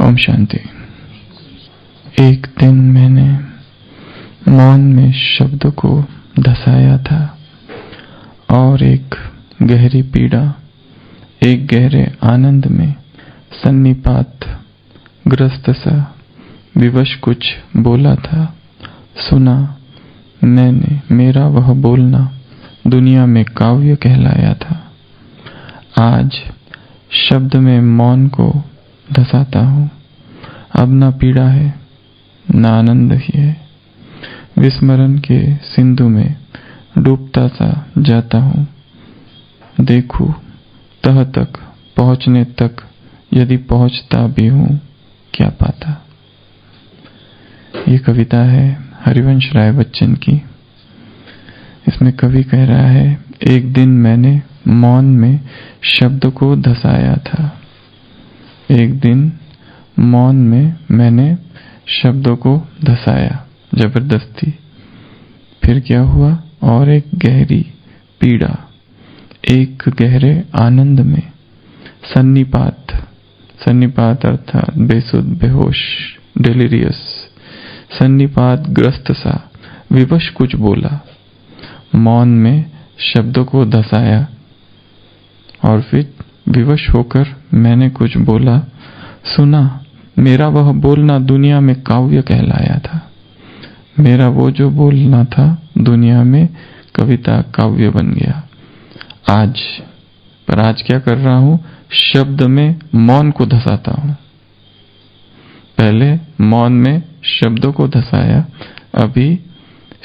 ओम शांति। एक दिन मैंने मौन में शब्द को धसाया था और एक गहरी पीड़ा, एक गहरे आनंद में सन्निपात ग्रस्त सा विवश कुछ बोला था। सुना मैंने, मेरा वह बोलना दुनिया में काव्य कहलाया था। आज शब्द में मौन को धसाता हूँ। अब न पीड़ा है न आनंद ही है। विस्मरण के सिंधु में डूबता सा जाता हूँ। देखूं तह तक पहुँचने तक, यदि पहुँचता भी हूँ क्या पाता। ये कविता है हरिवंश राय बच्चन की। इसमें कवि कह रहा है, एक दिन मैंने मौन में शब्द को धसाया था। एक दिन मौन में मैंने शब्दों को धसाया जबरदस्ती। फिर क्या हुआ? और एक गहरी पीड़ा, एक गहरे आनंद में सन्निपात, सन्निपात अर्थात बेसुध, बेहोश, डेलीरियस, सन्निपात ग्रस्त सा विवश कुछ बोला। मौन में शब्दों को धसाया और फिर विवश होकर मैंने कुछ बोला। सुना मेरा वह बोलना दुनिया में काव्य कहलाया था। मेरा वो जो बोलना था दुनिया में कविता काव्य बन गया। आज क्या कर रहा हूं? शब्द में मौन को धसाता हूं। पहले मौन में शब्दों को धसाया, अभी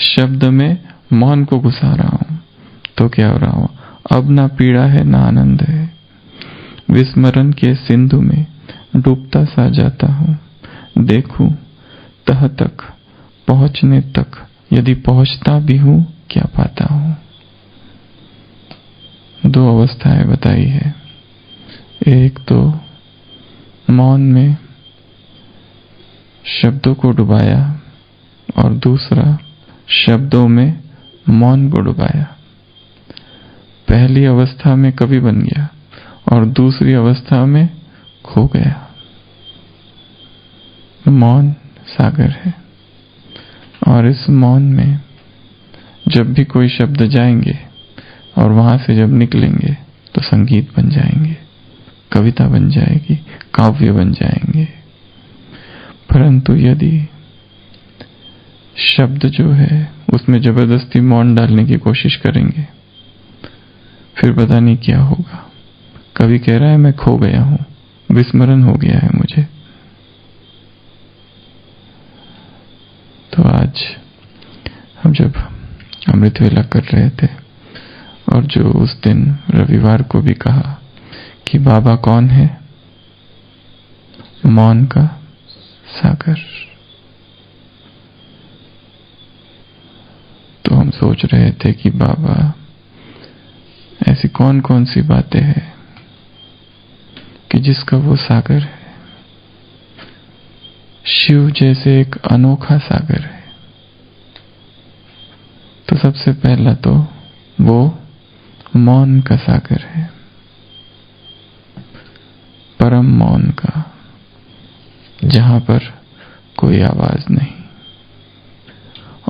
शब्द में मौन को घुसा रहा हूं। तो क्या हो रहा हूं? अब ना पीड़ा है ना आनंद है। विस्मरण के सिंधु में डूबता सा जाता हूं। देखूं तह तक पहुंचने तक, यदि पहुंचता भी हूं क्या पाता हूं। दो अवस्थाएं बताई है। एक तो मौन में शब्दों को डुबाया और दूसरा शब्दों में मौन को डुबाया। पहली अवस्था में कवि बन गया और दूसरी अवस्था में खो गया। मौन सागर है और इस मौन में जब भी कोई शब्द जाएंगे और वहां से जब निकलेंगे तो संगीत बन जाएंगे, कविता बन जाएगी, काव्य बन जाएंगे। परंतु यदि शब्द जो है उसमें जबरदस्ती मौन डालने की कोशिश करेंगे, फिर पता नहीं क्या होगा। कवि कह रहा है मैं खो गया हूं, विस्मरण हो गया है मुझे। तो आज हम जब अमृत वेला कर रहे थे और जो उस दिन रविवार को भी कहा कि बाबा कौन है? मौन का सागर। तो हम सोच रहे थे कि बाबा ऐसी कौन कौन सी बातें हैं कि जिसका वो सागर है। शिव जैसे एक अनोखा सागर है। तो सबसे पहला तो वो मौन का सागर है, परम मौन का, जहां पर कोई आवाज नहीं।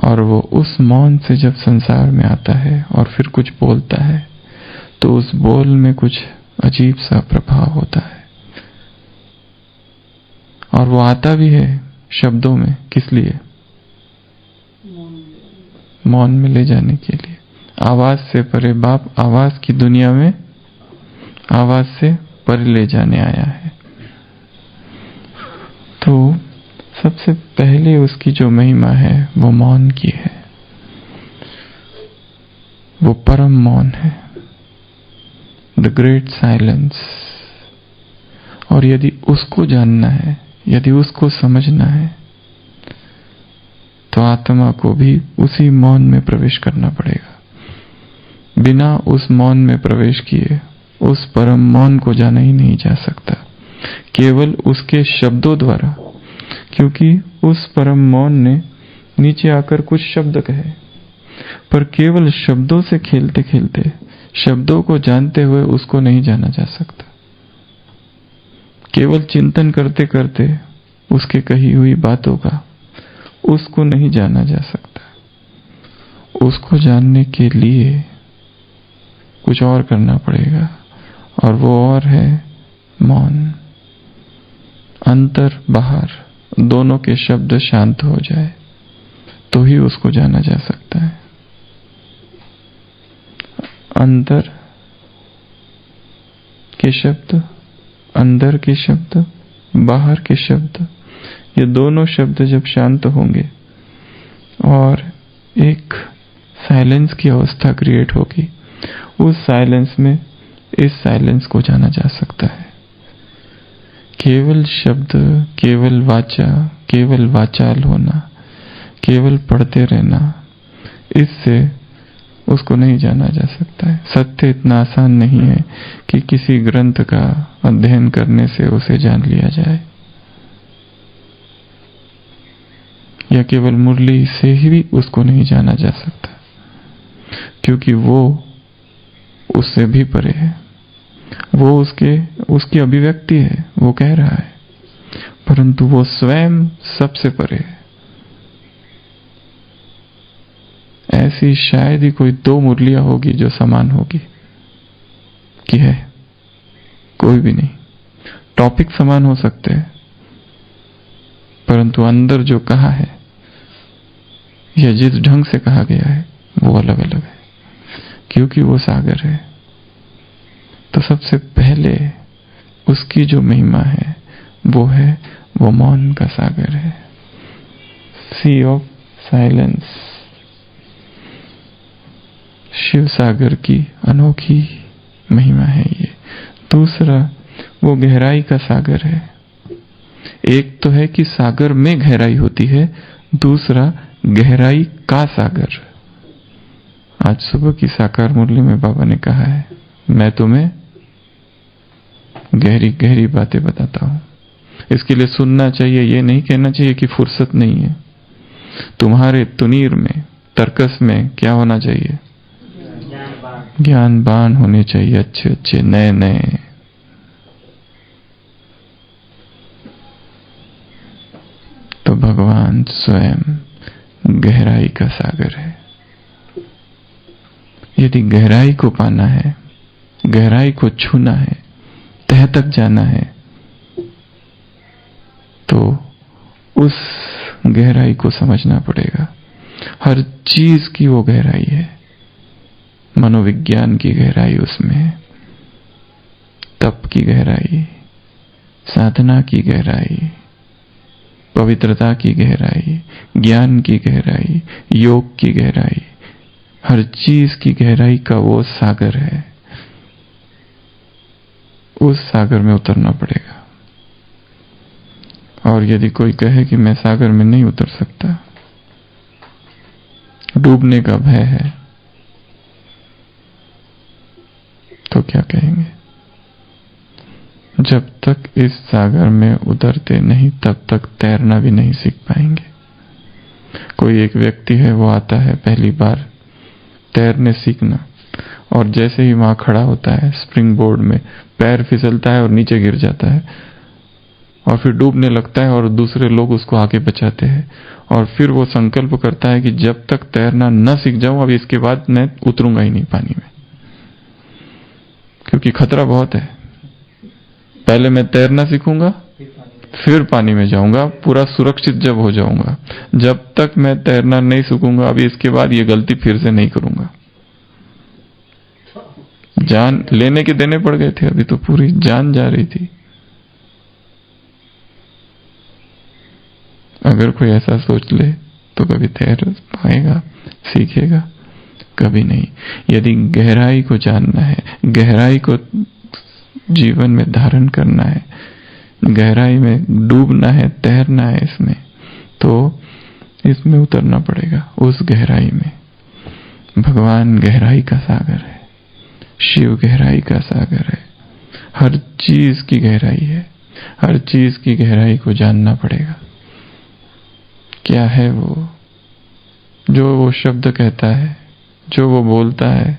और वो उस मौन से जब संसार में आता है और फिर कुछ बोलता है तो उस बोल में कुछ अजीब सा प्रभाव होता है। और वो आता भी है शब्दों में, किस लिए? मौन में ले जाने के लिए। आवाज से परे, बाप आवाज की दुनिया में आवाज से परे ले जाने आया है। तो सबसे पहले उसकी जो महिमा है वो मौन की है। वो परम मौन है, द ग्रेट साइलेंस। और यदि उसको जानना है, यदि उसको समझना है, तो आत्मा को भी उसी मौन में प्रवेश करना पड़ेगा। बिना उस मौन में प्रवेश किए उस परम मौन को जाना ही नहीं जा सकता, केवल उसके शब्दों द्वारा। क्योंकि उस परम मौन ने नीचे आकर कुछ शब्द कहे, पर केवल शब्दों से खेलते खेलते, शब्दों को जानते हुए उसको नहीं जाना जा सकता। केवल चिंतन करते करते उसके कही हुई बातों का उसको नहीं जाना जा सकता। उसको जानने के लिए कुछ और करना पड़ेगा, और वो और है मौन। अंतर बाहर दोनों के शब्द शांत हो जाए तो ही उसको जाना जा सकता है। अंतर के शब्द, अंदर के शब्द, बाहर के शब्द, ये दोनों शब्द जब शांत होंगे और एक साइलेंस की अवस्था क्रिएट होगी, उस साइलेंस में इस साइलेंस को जाना जा सकता है। केवल शब्द, केवल वाचा, केवल वाचाल होना, केवल पढ़ते रहना, इससे उसको नहीं जाना जा सकता है। सत्य इतना आसान नहीं है कि किसी ग्रंथ का अध्ययन करने से उसे जान लिया जाए, या केवल मुरली से ही उसको नहीं जाना जा सकता, क्योंकि वो उससे भी परे है। वो उसकी अभिव्यक्ति है, वो कह रहा है, परंतु वो स्वयं सबसे परे है। ऐसी शायद ही कोई दो मुरलियां होगी जो समान होगी, कि है कोई भी नहीं। टॉपिक समान हो सकते हैं, परंतु अंदर जो कहा है या जिस ढंग से कहा गया है वो अलग अलग है, क्योंकि वो सागर है। तो सबसे पहले उसकी जो महिमा है वो मौन का सागर है, सी ऑफ साइलेंस। शिव सागर की अनोखी महिमा है ये। दूसरा, वो गहराई का सागर है। एक तो है कि सागर में गहराई होती है, दूसरा गहराई का सागर। आज सुबह की साकार मुरली में बाबा ने कहा है, मैं तुम्हें गहरी गहरी बातें बताता हूं। इसके लिए सुनना चाहिए, ये नहीं कहना चाहिए कि फुर्सत नहीं है। तुम्हारे तुनीर में, तर्कस में क्या होना चाहिए? ज्ञान बाण होने चाहिए, अच्छे अच्छे नए नए। तो भगवान स्वयं गहराई का सागर है। यदि गहराई को पाना है, गहराई को छूना है, तह तक जाना है, तो उस गहराई को समझना पड़ेगा। हर चीज की वो गहराई है। मनोविज्ञान की गहराई उसमें है, तप की गहराई, साधना की गहराई, पवित्रता की गहराई, ज्ञान की गहराई, योग की गहराई, हर चीज की गहराई का वो सागर है। उस सागर में उतरना पड़ेगा। और यदि कोई कहे कि मैं सागर में नहीं उतर सकता, डूबने का भय है, तो क्या कहेंगे? जब तक इस सागर में उतरते नहीं तब तक तैरना भी नहीं सीख पाएंगे। कोई एक व्यक्ति है, वो आता है पहली बार तैरने सीखना, और जैसे ही वहां खड़ा होता है स्प्रिंग बोर्ड में, पैर फिसलता है और नीचे गिर जाता है, और फिर डूबने लगता है, और दूसरे लोग उसको आगे बचाते हैं। और फिर वो संकल्प करता है कि जब तक तैरना न सीख जाऊं, अब इसके बाद मैं उतरूंगा ही नहीं पानी में, क्योंकि खतरा बहुत है। पहले मैं तैरना सीखूंगा, फिर पानी में जाऊंगा, पूरा सुरक्षित जब हो जाऊंगा। जब तक मैं तैरना नहीं सीखूंगा, अभी इसके बाद ये गलती फिर से नहीं करूंगा। जान लेने के देने पड़ गए थे, अभी तो पूरी जान जा रही थी। अगर कोई ऐसा सोच ले तो कभी तैर पाएगा, सीखेगा? कभी नहीं। यदि गहराई को जानना है, गहराई को जीवन में धारण करना है, गहराई में डूबना है, तैरना है इसमें, तो इसमें उतरना पड़ेगा। उस गहराई में भगवान गहराई का सागर है, शिव गहराई का सागर है। हर चीज की गहराई है, हर चीज की गहराई को जानना पड़ेगा। क्या है वो जो वो शब्द कहता है, जो वो बोलता है,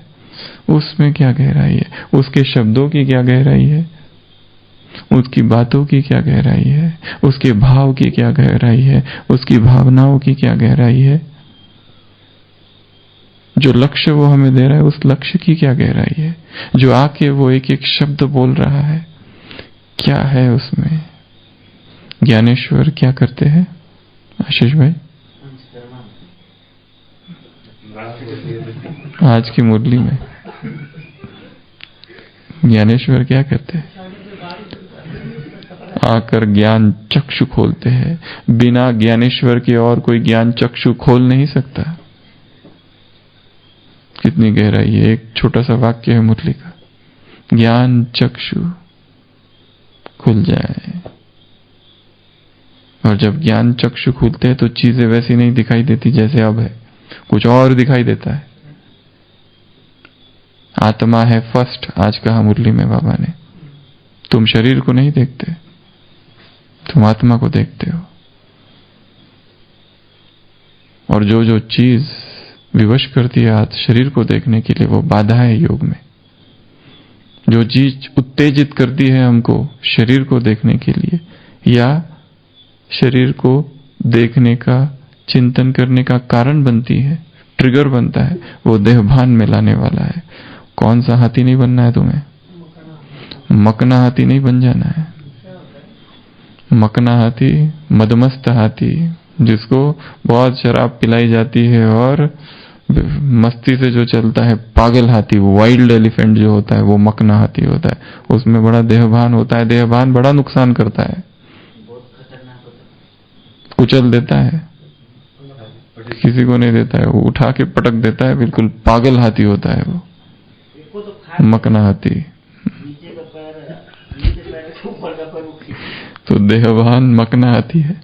उसमें क्या गहराई है, उसके शब्दों की क्या गहराई है, उसकी बातों की क्या गहराई है, उसके भाव की क्या गहराई है, उसकी भावनाओं की क्या गहराई है, जो लक्ष्य वो हमें दे रहा है उस लक्ष्य की क्या गहराई है, जो आके वो एक एक शब्द बोल रहा है क्या है उसमें। ज्ञानेश्वर क्या करते हैं आशीष भाई? आज की मुरली में ज्ञानेश्वर क्या करते हैं? आकर ज्ञान चक्षु खोलते हैं। बिना ज्ञानेश्वर के और कोई ज्ञान चक्षु खोल नहीं सकता। कितनी गहराई है। एक छोटा सा वाक्य है मुरली का, ज्ञान चक्षु खुल जाए। और जब ज्ञान चक्षु खुलते हैं तो चीजें वैसी नहीं दिखाई देती जैसे अब है, कुछ और दिखाई देता है। आत्मा है फर्स्ट, आज कहा मुरली में बाबा ने। तुम शरीर को नहीं देखते, तुम आत्मा को देखते हो। और जो जो चीज विवश करती है आज शरीर को देखने के लिए वो बाधा है योग में। जो चीज उत्तेजित करती है हमको शरीर को देखने के लिए या शरीर को देखने का चिंतन करने का कारण बनती है, ट्रिगर बनता है, वो देहभान में लाने वाला है। कौन सा हाथी नहीं बनना है तुम्हें? मकना हाथी नहीं बन जाना है। मकना हाथी, मदमस्त हाथी, जिसको बहुत शराब पिलाई जाती है और मस्ती से जो चलता है, पागल हाथी, वाइल्ड एलिफेंट जो होता है वो मकना हाथी होता है। उसमें बड़ा देहभान होता है। देहभान बड़ा नुकसान करता है, कुचल देता है, किसी को नहीं देता है, वो उठा के पटक देता है। बिल्कुल पागल हाथी होता है वो मकना हाथी। तो देहभान मकना हाथी है।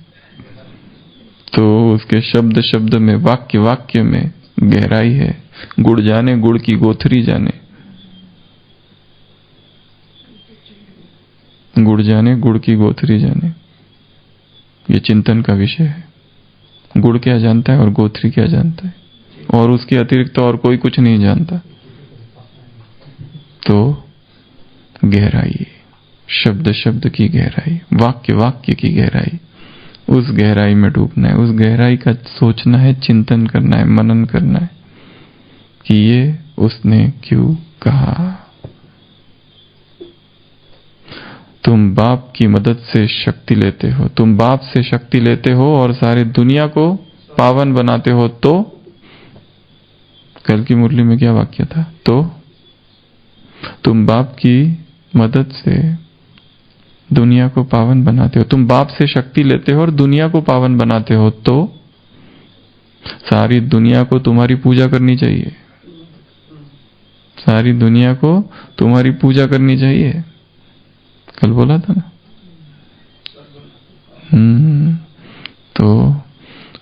तो उसके शब्द शब्द में, वाक्य वाक्य में गहराई है। गुड़ जाने गुड़ की गोथरी जाने, गुड़ जाने गुड़ की गोथरी जाने, ये चिंतन का विषय है। गुड़ क्या जानता है और गोथरी क्या जानता है, और उसके अतिरिक्त तो और कोई कुछ नहीं जानता। तो गहराई, शब्द शब्द की गहराई, वाक्य वाक्य की गहराई, उस गहराई में डूबना है। उस गहराई का सोचना है, चिंतन करना है, मनन करना है कि ये उसने क्यों कहा। तुम बाप की मदद से शक्ति लेते हो, तुम बाप से शक्ति लेते हो और सारी दुनिया को पावन बनाते हो। तो कल की मुरली में क्या वाक्य था? तो तुम बाप की मदद से दुनिया को पावन बनाते हो। तुम बाप से शक्ति लेते हो और दुनिया को पावन बनाते हो। तो सारी दुनिया को तुम्हारी पूजा करनी चाहिए, सारी दुनिया को तुम्हारी पूजा करनी चाहिए। कल बोला था ना। तो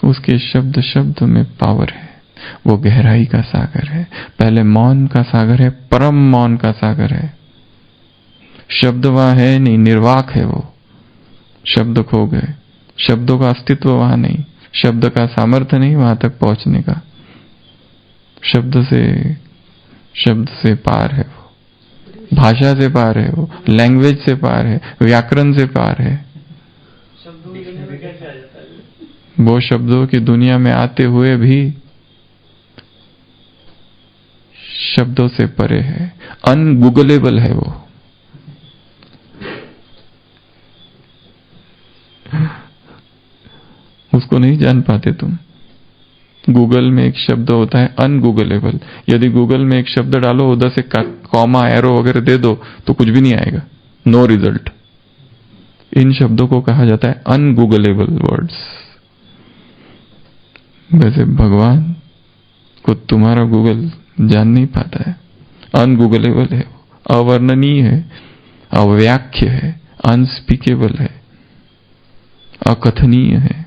उसके शब्द शब्द में पावर है। वो गहराई का सागर है। पहले मौन का सागर है, परम मौन का सागर है। शब्द वहां है नहीं, निर्वाक है वो। शब्द खो गए, शब्दों का अस्तित्व वहां नहीं, शब्द का सामर्थ्य नहीं वहां तक पहुंचने का। शब्द से पार है वो, भाषा से पार है वो, लैंग्वेज से पार है, व्याकरण से पार है। वो शब्दों की दुनिया में आते हुए भी शब्दों से परे है, अनगूगलेबल है वो। उसको नहीं जान पाते तुम। गूगल में एक शब्द होता है अनगूगलेबल। यदि गूगल में एक शब्द डालो, उधर से कॉमा एरो वगैरह दे दो तो कुछ भी नहीं आएगा, नो रिजल्ट। इन शब्दों को कहा जाता है अनगूगलेबल वर्ड्स। वैसे भगवान को तुम्हारा गूगल जान नहीं पाता है, अनगूगलेबल है, अवर्णनीय है, अव्याख्य है, अनस्पीकेबल है, अकथनीय है,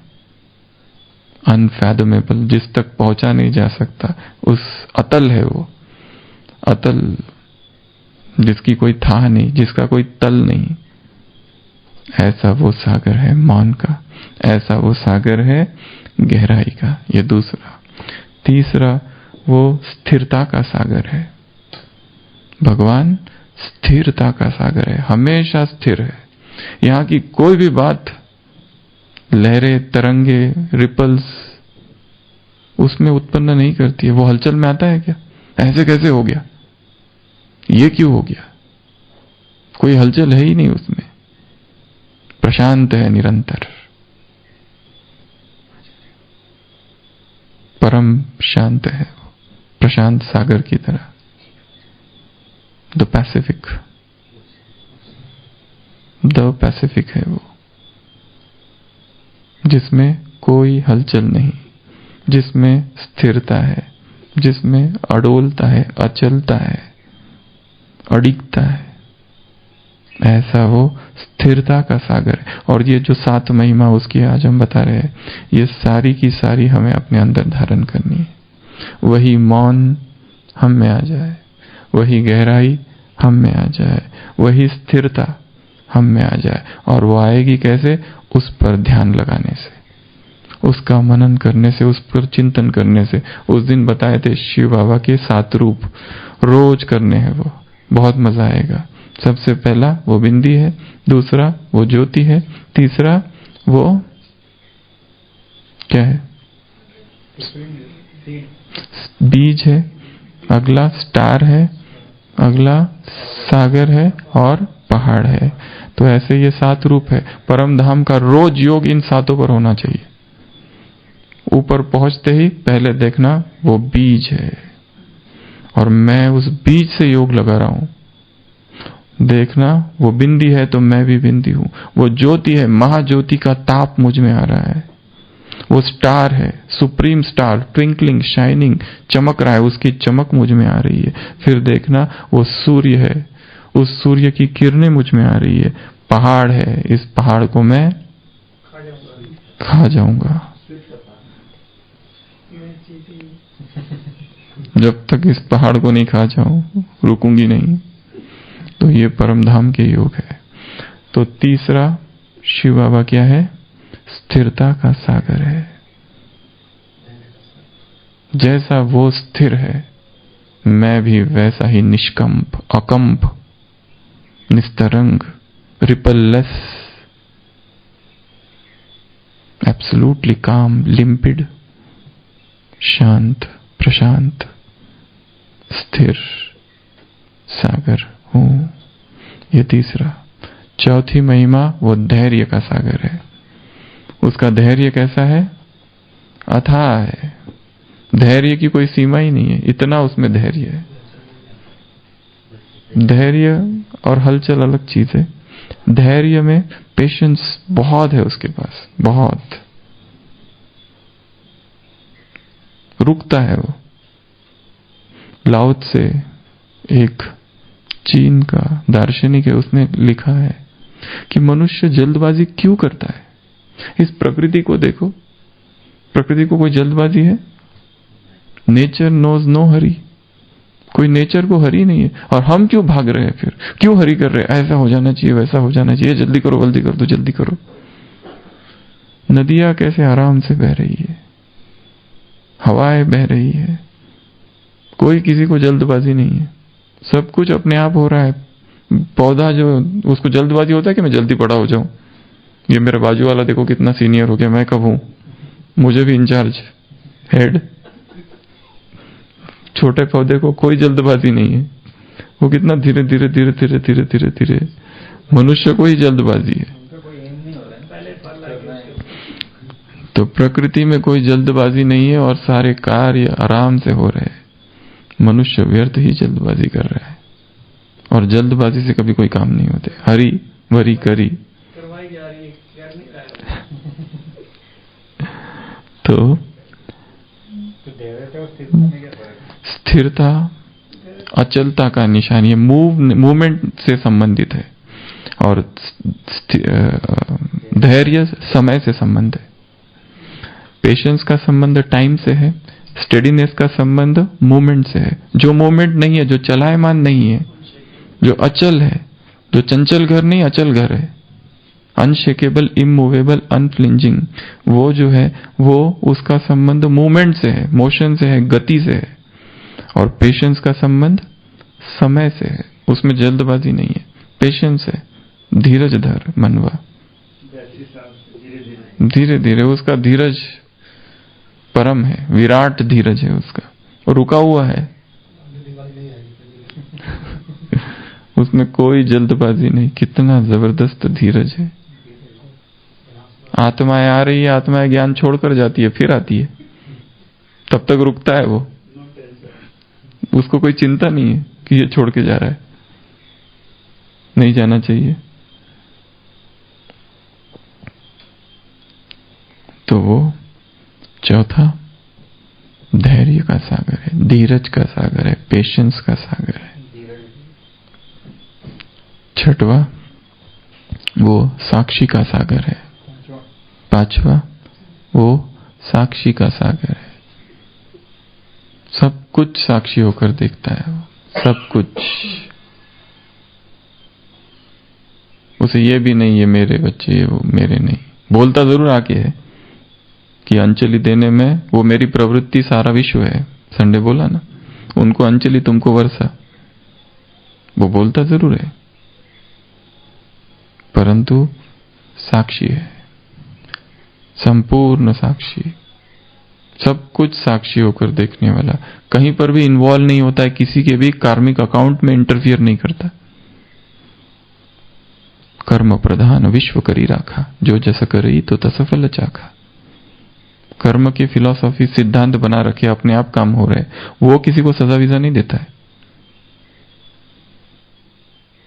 अनफैदमेबल, जिस तक पहुंचा नहीं जा सकता। उस अतल है वो, अतल जिसकी कोई था नहीं, जिसका कोई तल नहीं। ऐसा वो सागर है मौन का, ऐसा वो सागर है गहराई का। ये दूसरा। तीसरा, वो स्थिरता का सागर है। भगवान स्थिरता का सागर है, हमेशा स्थिर है। यहाँ की कोई भी बात, लहरें, तरंगे, रिपल्स उसमें उत्पन्न नहीं करती है। वो हलचल में आता है क्या? ऐसे कैसे हो गया, ये क्यों हो गया? कोई हलचल है ही नहीं उसमें। प्रशांत है निरंतर, परम शांत है वो, प्रशांत सागर की तरह, द पैसिफिक है वो, जिसमें कोई हलचल नहीं, जिसमें स्थिरता है, जिसमें अडोलता है, अचलता है, अडिगता है। ऐसा वो स्थिरता का सागर है। और ये जो 7 महिमा उसकी आज हम बता रहे हैं, ये सारी की सारी हमें अपने अंदर धारण करनी है। वही मौन हम में आ जाए, वही गहराई हम में आ जाए, वही स्थिरता हम में आ जाए। और वो आएगी कैसे? उस पर ध्यान लगाने से, उसका मनन करने से, उस पर चिंतन करने से। उस दिन बताए थे शिव बाबा के 7 रूप, रोज करने हैं वो, बहुत मजा आएगा। सबसे पहला वो बिंदी है, दूसरा वो ज्योति है, तीसरा वो क्या है? बीज है, अगला स्टार है, अगला सागर है और पहाड़ है। तो ऐसे ये 7 रूप है। परम धाम का रोज योग इन 7 पर होना चाहिए। ऊपर पहुंचते ही पहले देखना वो बीज है और मैं उस बीज से योग लगा रहा हूं। देखना वो बिंदी है तो मैं भी बिंदी हूं। वो ज्योति है, महाज्योति का ताप मुझ में आ रहा है। वो स्टार है, सुप्रीम स्टार, ट्विंकलिंग, शाइनिंग, चमक रहा है, उसकी चमक मुझ में आ रही है। फिर देखना वो सूर्य है, उस सूर्य की किरणें मुझ में आ रही है। पहाड़ है, इस पहाड़ को मैं खा जाऊंगा। जब तक इस पहाड़ को नहीं खा जाऊं रुकूंगी नहीं। तो ये परम धाम के योग है। तो तीसरा शिव बाबा क्या है? स्थिरता का सागर है। जैसा वो स्थिर है, मैं भी वैसा ही निष्कंप, अकंप, निस्तरंग, रिपललेस, एब्सोल्युटली काम, लिम्पिड, शांत, प्रशांत, स्थिर सागर हूं। ये तीसरा। चौथी महिमा वो धैर्य का सागर है। उसका धैर्य कैसा है? अथाह है। धैर्य की कोई सीमा ही नहीं है, इतना उसमें धैर्य है। धैर्य और हलचल अलग चीज है। धैर्य में पेशेंस बहुत है उसके पास, बहुत रुकता है वो। लाओ त्से एक चीन का दार्शनिक है, उसने लिखा है कि मनुष्य जल्दबाजी क्यों करता है। इस प्रकृति को देखो, प्रकृति को कोई जल्दबाजी है? Nature knows no hurry. कोई नेचर को हरी नहीं है। और हम क्यों भाग रहे हैं? फिर क्यों हरी कर रहे हैं? ऐसा हो जाना चाहिए, वैसा हो जाना चाहिए, जल्दी करो, जल्दी करो, तो जल्दी करो। नदियां कैसे आराम से बह रही है, हवाएं बह रही है, कोई किसी को जल्दबाजी नहीं है, सब कुछ अपने आप हो रहा है। पौधा जो, उसको जल्दबाजी होता है कि मैं जल्दी बड़ा हो जाऊं, ये मेरा बाजू वाला देखो कितना सीनियर हो गया, मैं कब हूं, मुझे भी इंचार्ज, हेड। छोटे पौधे को कोई जल्दबाजी नहीं है, वो कितना धीरे धीरे धीरे धीरे धीरे धीरे धीरे। मनुष्य को ही जल्दबाजी है। तो प्रकृति में कोई जल्दबाजी नहीं है और सारे कार्य आराम से हो रहे हैं। मनुष्य व्यर्थ ही जल्दबाजी कर रहा है और जल्दबाजी से कभी कोई काम नहीं होते। हरी भरी करी। तो स्थिरता अचलता का निशान, ये मूवमेंट से संबंधित है। और धैर्य समय से संबंध है। पेशेंस का संबंध टाइम से है। स्टेडीनेस का संबंध मूवमेंट से है। जो मूवमेंट नहीं है, जो चलायमान नहीं है, जो अचल है, जो चंचल घर नहीं, अचल घर है, अनशेकेबल, इमूवेबल, अनफ्लिंजिंग, वो जो है वो उसका संबंध मूवमेंट से है, मोशन से है, गति से है। और पेशेंस का संबंध समय से है, उसमें जल्दबाजी नहीं है, पेशेंस है, धीरज धर मनवा, धीरे धीरे। उसका धीरज परम है, विराट धीरज है उसका, और रुका हुआ है। उसमें कोई जल्दबाजी नहीं। कितना जबरदस्त धीरज है। आत्माएं आ रही है, आत्माएं ज्ञान छोड़कर जाती है, फिर आती है, तब तक रुकता है वो। उसको कोई चिंता नहीं है कि ये छोड़ के जा रहा है, नहीं जाना चाहिए। तो वो चौथा धैर्य का सागर है, धीरज का सागर है, पेशेंस का सागर है। छठवा वो साक्षी का सागर है। पांचवा वो साक्षी का सागर है। सब कुछ साक्षी होकर देखता है वो, सब कुछ। उसे ये भी नहीं, ये मेरे बच्चे, ये वो मेरे नहीं। बोलता जरूर आके है कि अंजलि देने में वो मेरी प्रवृत्ति, सारा विश्व है। संडे बोला ना, उनको अंजलि, तुमको वर्षा। वो बोलता जरूर है, परंतु साक्षी है, संपूर्ण साक्षी, सब कुछ साक्षी होकर देखने वाला। कहीं पर भी इन्वॉल्व नहीं होता है, किसी के भी कार्मिक अकाउंट में इंटरफियर नहीं करता। कर्म प्रधान विश्व करी राखा, जो जस करी तो तस फल चाखा। कर्म की फिलॉसफी, सिद्धांत बना रखे, अपने आप काम हो रहे, वो किसी को सजा विजा नहीं देता है।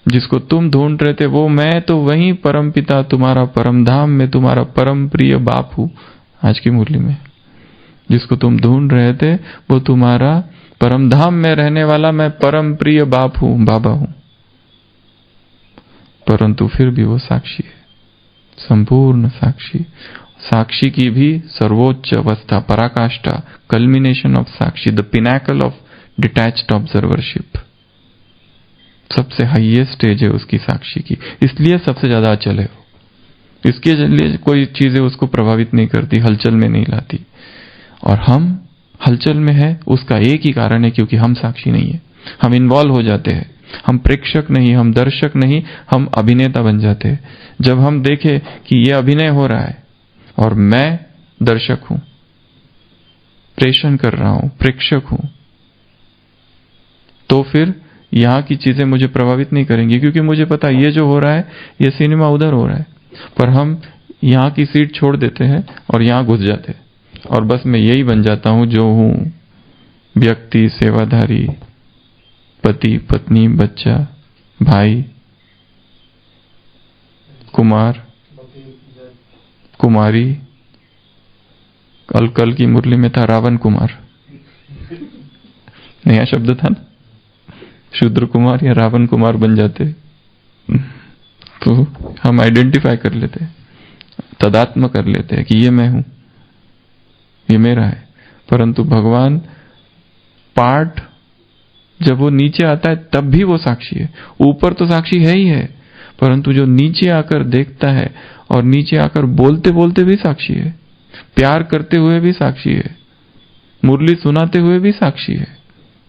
जिसको तुम ढूंढ रहे थे वो मैं, तो वही परम पिता तुम्हारा परम धाम में तुम्हारा परम प्रिय बाप हूं। आज की मुरली में जिसको तुम ढूंढ रहे थे वो तुम्हारा परम धाम में रहने वाला मैं परम प्रिय बाप हूं, बाबा हूं। परंतु फिर भी वो साक्षी है, संपूर्ण साक्षी। साक्षी की भी सर्वोच्च अवस्था, पराकाष्ठा, कल्मिनेशन ऑफ साक्षी, the pinnacle of detached observership, सबसे हाईएस्ट स्टेज है उसकी साक्षी की। इसलिए सबसे ज्यादा अचल है वो। इसके लिए कोई चीजें उसको प्रभावित नहीं करती, हलचल में नहीं लाती। और हम हलचल में है, उसका एक ही कारण है, क्योंकि हम साक्षी नहीं है। हम इन्वॉल्व हो जाते हैं, हम प्रेक्षक नहीं, हम दर्शक नहीं, हम अभिनेता बन जाते हैं। जब हम देखें कि ये अभिनय हो रहा है और मैं दर्शक हूं, प्रेषण कर रहा हूं, प्रेक्षक हूं, तो फिर यहां की चीजें मुझे प्रभावित नहीं करेंगी, क्योंकि मुझे पता है ये जो हो रहा है ये सिनेमा उधर हो रहा है। पर हम यहां की सीट छोड़ देते हैं और यहां घुस जाते हैं, और बस मैं यही बन जाता हूं जो हूं, व्यक्ति, सेवाधारी, पति, पत्नी, बच्चा, भाई, कुमार, कुमारी। कल की मुरली में था रावण कुमार, नया शब्द था ना, शूद्र कुमार या रावण कुमार बन जाते। तो हम आइडेंटिफाई कर लेते, तदात्म कर लेते हैं कि ये मैं हूं, ये मेरा है। परंतु भगवान पार्ट जब वो नीचे आता है तब भी वो साक्षी है। ऊपर तो साक्षी है ही है, परंतु जो नीचे आकर देखता है और नीचे आकर बोलते बोलते भी साक्षी है, प्यार करते हुए भी साक्षी है, मुरली सुनाते हुए भी साक्षी है।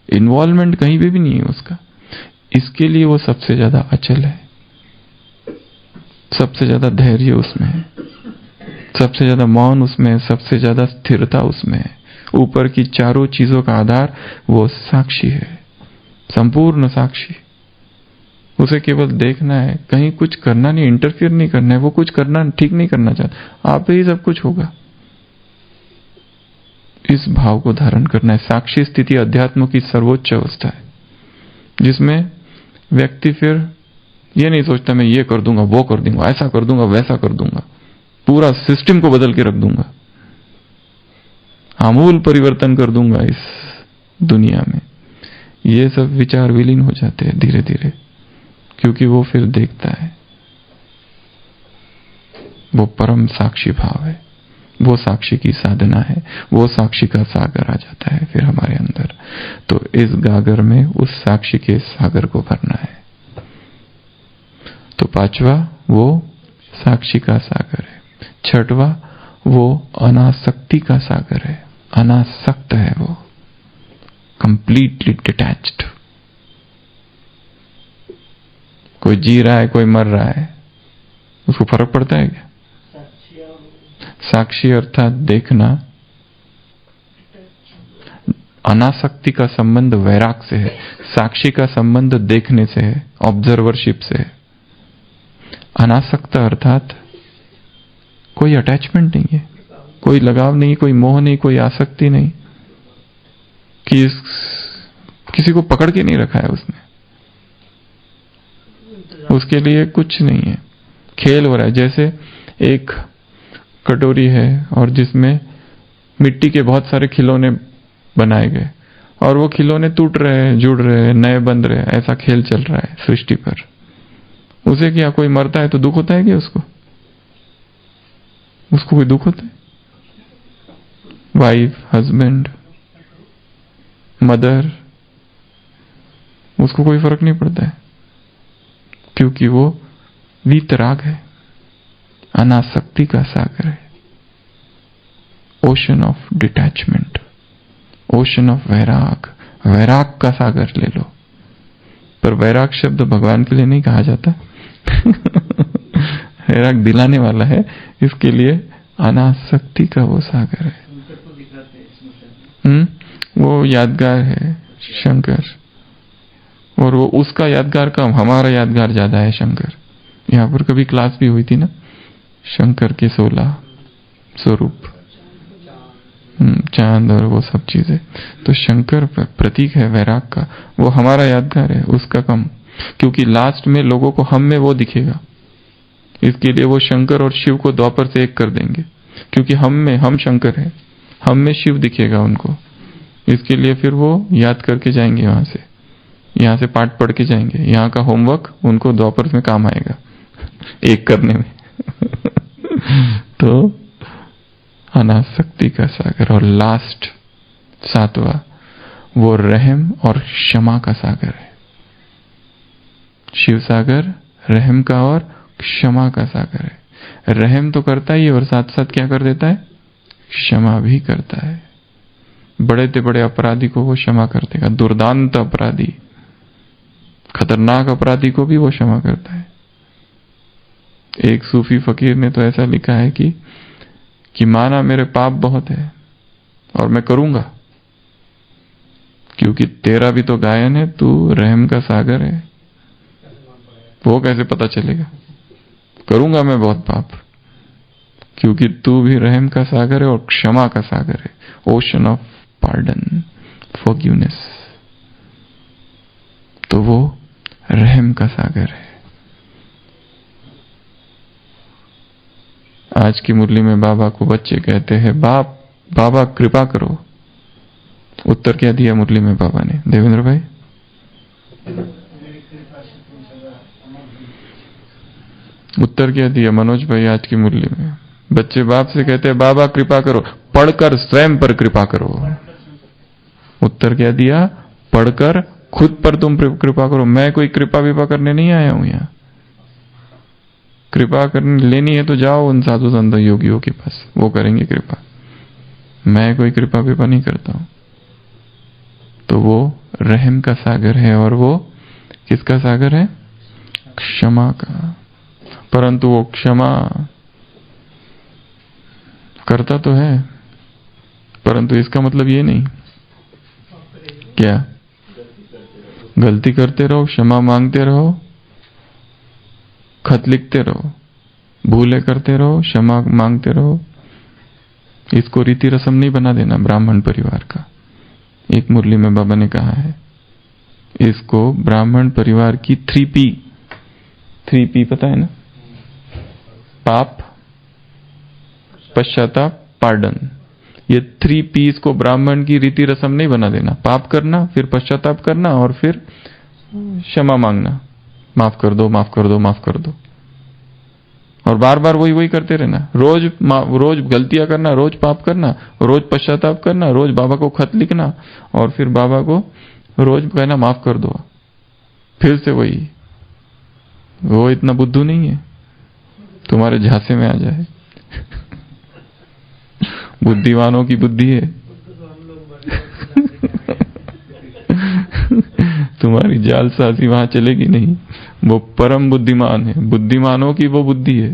इन्वॉल्वमेंट कहीं भी नहीं है उसका। इसके लिए वो सबसे ज्यादा अचल है, सबसे ज्यादा धैर्य उसमें है, सबसे ज्यादा मौन उसमें है, सबसे ज्यादा स्थिरता उसमें है। ऊपर की चारों चीजों का आधार वो साक्षी है, संपूर्ण साक्षी। उसे केवल देखना है, कहीं कुछ करना नहीं, इंटरफियर नहीं करना है। वो कुछ करना ठीक नहीं करना चाहता, आप ही सब कुछ होगा। इस भाव को धारण करना है। साक्षी स्थिति अध्यात्म की सर्वोच्च अवस्था है, जिसमें व्यक्ति फिर ये नहीं सोचता मैं ये कर दूंगा, वो कर दूंगा, ऐसा कर दूंगा, वैसा कर दूंगा, पूरा सिस्टम को बदल के रख दूंगा, आमूल परिवर्तन कर दूंगा इस दुनिया में। ये सब विचार विलीन हो जाते हैं धीरे धीरे, क्योंकि वो फिर देखता है, वो परम साक्षी भाव है, वो साक्षी की साधना है, वो साक्षी का सागर आ जाता है फिर हमारे अंदर। तो इस गागर में उस साक्षी के सागर को भरना है। तो पांचवा वो साक्षी का सागर है। छठवा वो अनासक्ति का सागर है। अनासक्त है वो, कंप्लीटली डिटैच्ड। कोई जी रहा है, कोई मर रहा है, उसको फर्क पड़ता है क्या? साक्षी अर्थात देखना। अनासक्ति का संबंध वैराग से है, साक्षी का संबंध देखने से है, ऑब्जर्वरशिप से है। अनासक्त अर्थात कोई अटैचमेंट नहीं है, कोई लगाव नहीं, कोई मोह नहीं, कोई आसक्ति नहीं, कि किसी को पकड़ के नहीं रखा है उसने, उसके लिए कुछ नहीं है, खेल हो रहा है। जैसे एक कटोरी है और जिसमें मिट्टी के बहुत सारे खिलौने बनाए गए और वो खिलौने टूट रहे हैं, जुड़ रहे हैं, नए बन रहे हैं, ऐसा खेल चल रहा है सृष्टि पर। उसे क्या कोई मरता है तो दुख होता है क्या? उसको कोई दुख होता है? वाइफ, हस्बैंड, मदर, उसको कोई फर्क नहीं पड़ता है, क्योंकि वो वीतराग है, अनासक्ति का सागर है, ocean of detachment, ocean of वैराग, वैराग का सागर ले लो। पर वैराग शब्द भगवान के लिए नहीं कहा जाता वैराग दिलाने वाला है, इसके लिए अनासक्ति का वो सागर है। वो यादगार है शंकर, और वो उसका यादगार कम, हमारा यादगार ज्यादा है शंकर। यहाँ पर कभी क्लास भी हुई थी ना, शंकर के 16 स्वरूप, चांद और वो सब चीजें। तो शंकर प्रतीक है वैराग का, वो हमारा यादगार है, उसका कम, क्योंकि लास्ट में लोगों को हम में वो दिखेगा। इसके लिए वो शंकर और शिव को द्वापर से एक कर देंगे, क्योंकि हम शंकर है, हम में शिव दिखेगा उनको। इसके लिए फिर वो याद करके जाएंगे, यहाँ से पाठ पढ़ के जाएंगे, यहाँ का होमवर्क उनको द्वापर में काम आएगा एक करने में तो अनासक्ति का सागर। और लास्ट 7वां वो रहम और क्षमा का सागर है। शिव सागर रहम का और क्षमा का सागर है। रहम तो करता ही है और साथ साथ क्या कर देता है? क्षमा भी करता है। बड़े से बड़े अपराधी को वो क्षमा कर देगा, दुर्दांत अपराधी, खतरनाक अपराधी को भी वो क्षमा करता है। एक सूफी फकीर ने तो ऐसा लिखा है कि माना मेरे पाप बहुत है और मैं करूंगा, क्योंकि तेरा भी तो गायन है, तू रहम का सागर है। वो कैसे पता चलेगा? करूंगा मैं बहुत पाप, क्योंकि तू भी रहम का सागर है और क्षमा का सागर है, ओशन ऑफ पार्डन, फॉरगिवनेस। तो वो रहम का सागर है। आज की मुरली में बाबा को बच्चे कहते हैं, बाबा कृपा करो। उत्तर क्या दिया मुरली में बाबा ने? देवेंद्र भाई, उत्तर क्या दिया मनोज भाई? आज की मुरली में बच्चे बाप से कहते हैं बाबा कृपा करो, पढ़कर स्वयं पर कृपा करो। उत्तर क्या दिया? पढ़कर खुद पर तुम कृपा करो। मैं कोई कृपा विपा करने नहीं आया हूं यहाँ। कृपा करने लेनी है तो जाओ उन साधु संत योगियों के पास, वो करेंगे कृपा। मैं कोई कृपा विपा नहीं करता हूं। तो वो रहम का सागर है, और वो किसका सागर है? क्षमा का। परंतु वो क्षमा करता तो है, परंतु इसका मतलब ये नहीं क्या गलती करते रहो, क्षमा मांगते रहो, खत लिखते रहो, भूले करते रहो, क्षमा मांगते रहो। इसको रीति रस्म नहीं बना देना ब्राह्मण परिवार का। एक मुरली में बाबा ने कहा है, इसको ब्राह्मण परिवार की 3P पता है ना? पाप, पश्चाताप, पार्डन। ये 3Ps को ब्राह्मण की रीति रस्म नहीं बना देना। पाप करना, फिर पश्चाताप करना, और फिर क्षमा मांगना, माफ कर दो, माफ कर दो, माफ कर दो। और बार बार वही करते रहना। रोज गलतियां करना, रोज पाप करना, रोज पश्चाताप करना, रोज बाबा को खत लिखना, और फिर बाबा को रोज कहना माफ कर दो। फिर से वही। वो इतना बुद्धू नहीं है तुम्हारे झांसे में आ जाए बुद्धिमानों की बुद्धि है तुम्हारी जालसाजी वहां चलेगी नहीं। वो परम बुद्धिमान है, बुद्धिमानों की वो बुद्धि है,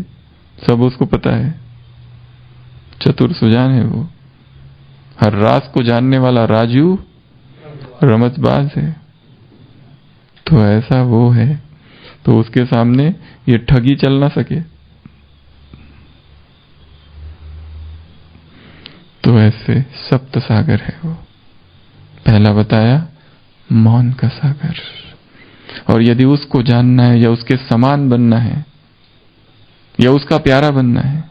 सब उसको पता है, चतुर सुजान है वो, हर राज को जानने वाला राजू रमतबाज है। तो ऐसा वो है, तो उसके सामने ये ठगी चल ना सके। तो ऐसे सप्त सागर है वो। पहला बताया मौन का सागर, और यदि उसको जानना है या उसके समान बनना है या उसका प्यारा बनना है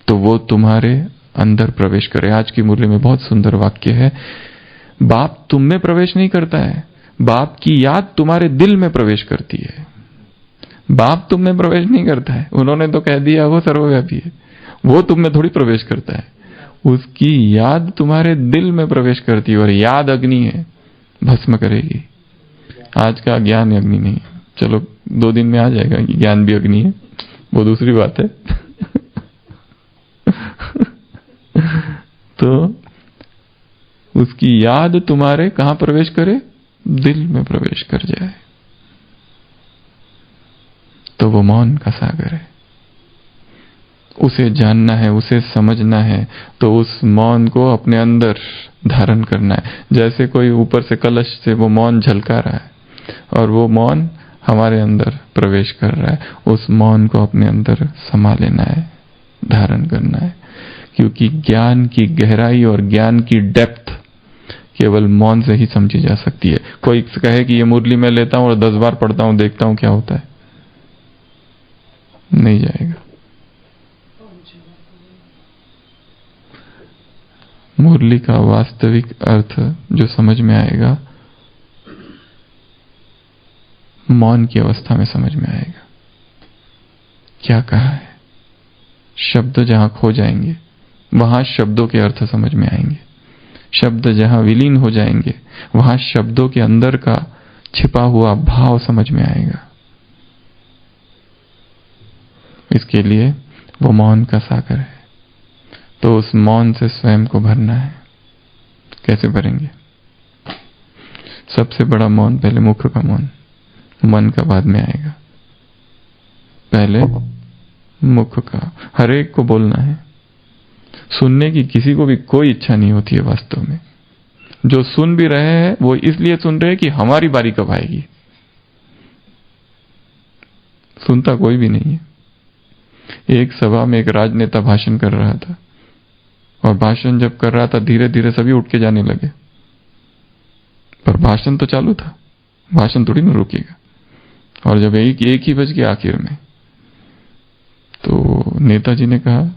तो वो तुम्हारे अंदर प्रवेश करे। आज की मुरली में बहुत सुंदर वाक्य है, बाप तुम में प्रवेश नहीं करता है, बाप की याद तुम्हारे दिल में प्रवेश करती है। बाप तुम में प्रवेश नहीं करता है, उन्होंने तो कह दिया वो सर्वव्यापी है, वो तुम में थोड़ी प्रवेश करता है, उसकी याद तुम्हारे दिल में प्रवेश करती है। और याद अग्नि है, भस्म करेगी। आज का ज्ञान अग्नि नहीं है, चलो 2 दिन में आ जाएगा कि ज्ञान भी अग्नि है, वो दूसरी बात है। तो उसकी याद तुम्हारे कहां प्रवेश करे? दिल में प्रवेश कर जाए, तो वो मौन का सागर है। उसे जानना है, उसे समझना है, तो उस मौन को अपने अंदर धारण करना है। जैसे कोई ऊपर से कलश से वो मौन झलका रहा है और वो मौन हमारे अंदर प्रवेश कर रहा है, उस मौन को अपने अंदर समा लेना है, धारण करना है। क्योंकि ज्ञान की गहराई और ज्ञान की डेप्थ केवल मौन से ही समझी जा सकती है। कोई कहे कि ये मुरली मैं लेता हूं और 10 बार पढ़ता हूं, देखता हूं क्या होता है, नहीं जाएगा। मुरली का वास्तविक अर्थ जो समझ में आएगा, मौन की अवस्था में समझ में आएगा। क्या कहा है? शब्द जहां खो जाएंगे वहां शब्दों के अर्थ समझ में आएंगे, शब्द जहां विलीन हो जाएंगे वहां शब्दों के अंदर का छिपा हुआ भाव समझ में आएगा। इसके लिए वो मौन का सागर है। तो उस मौन से स्वयं को भरना है। कैसे भरेंगे? सबसे बड़ा मौन पहले मुख का मौन, मन का बाद में आएगा। पहले मुख का, हर एक को बोलना है। सुनने की किसी को भी कोई इच्छा नहीं होती है वास्तव में। जो सुन भी रहे हैं वो इसलिए सुन रहे हैं कि हमारी बारी कब आएगी। सुनता कोई भी नहीं है। एक सभा में एक राजनेता भाषण कर रहा था, और भाषण जब कर रहा था धीरे धीरे सभी उठ के जाने लगे, पर भाषण तो चालू था, भाषण थोड़ी ना रुकेगा। और जब एक ही बज गया आखिर में, तो नेताजी ने कहा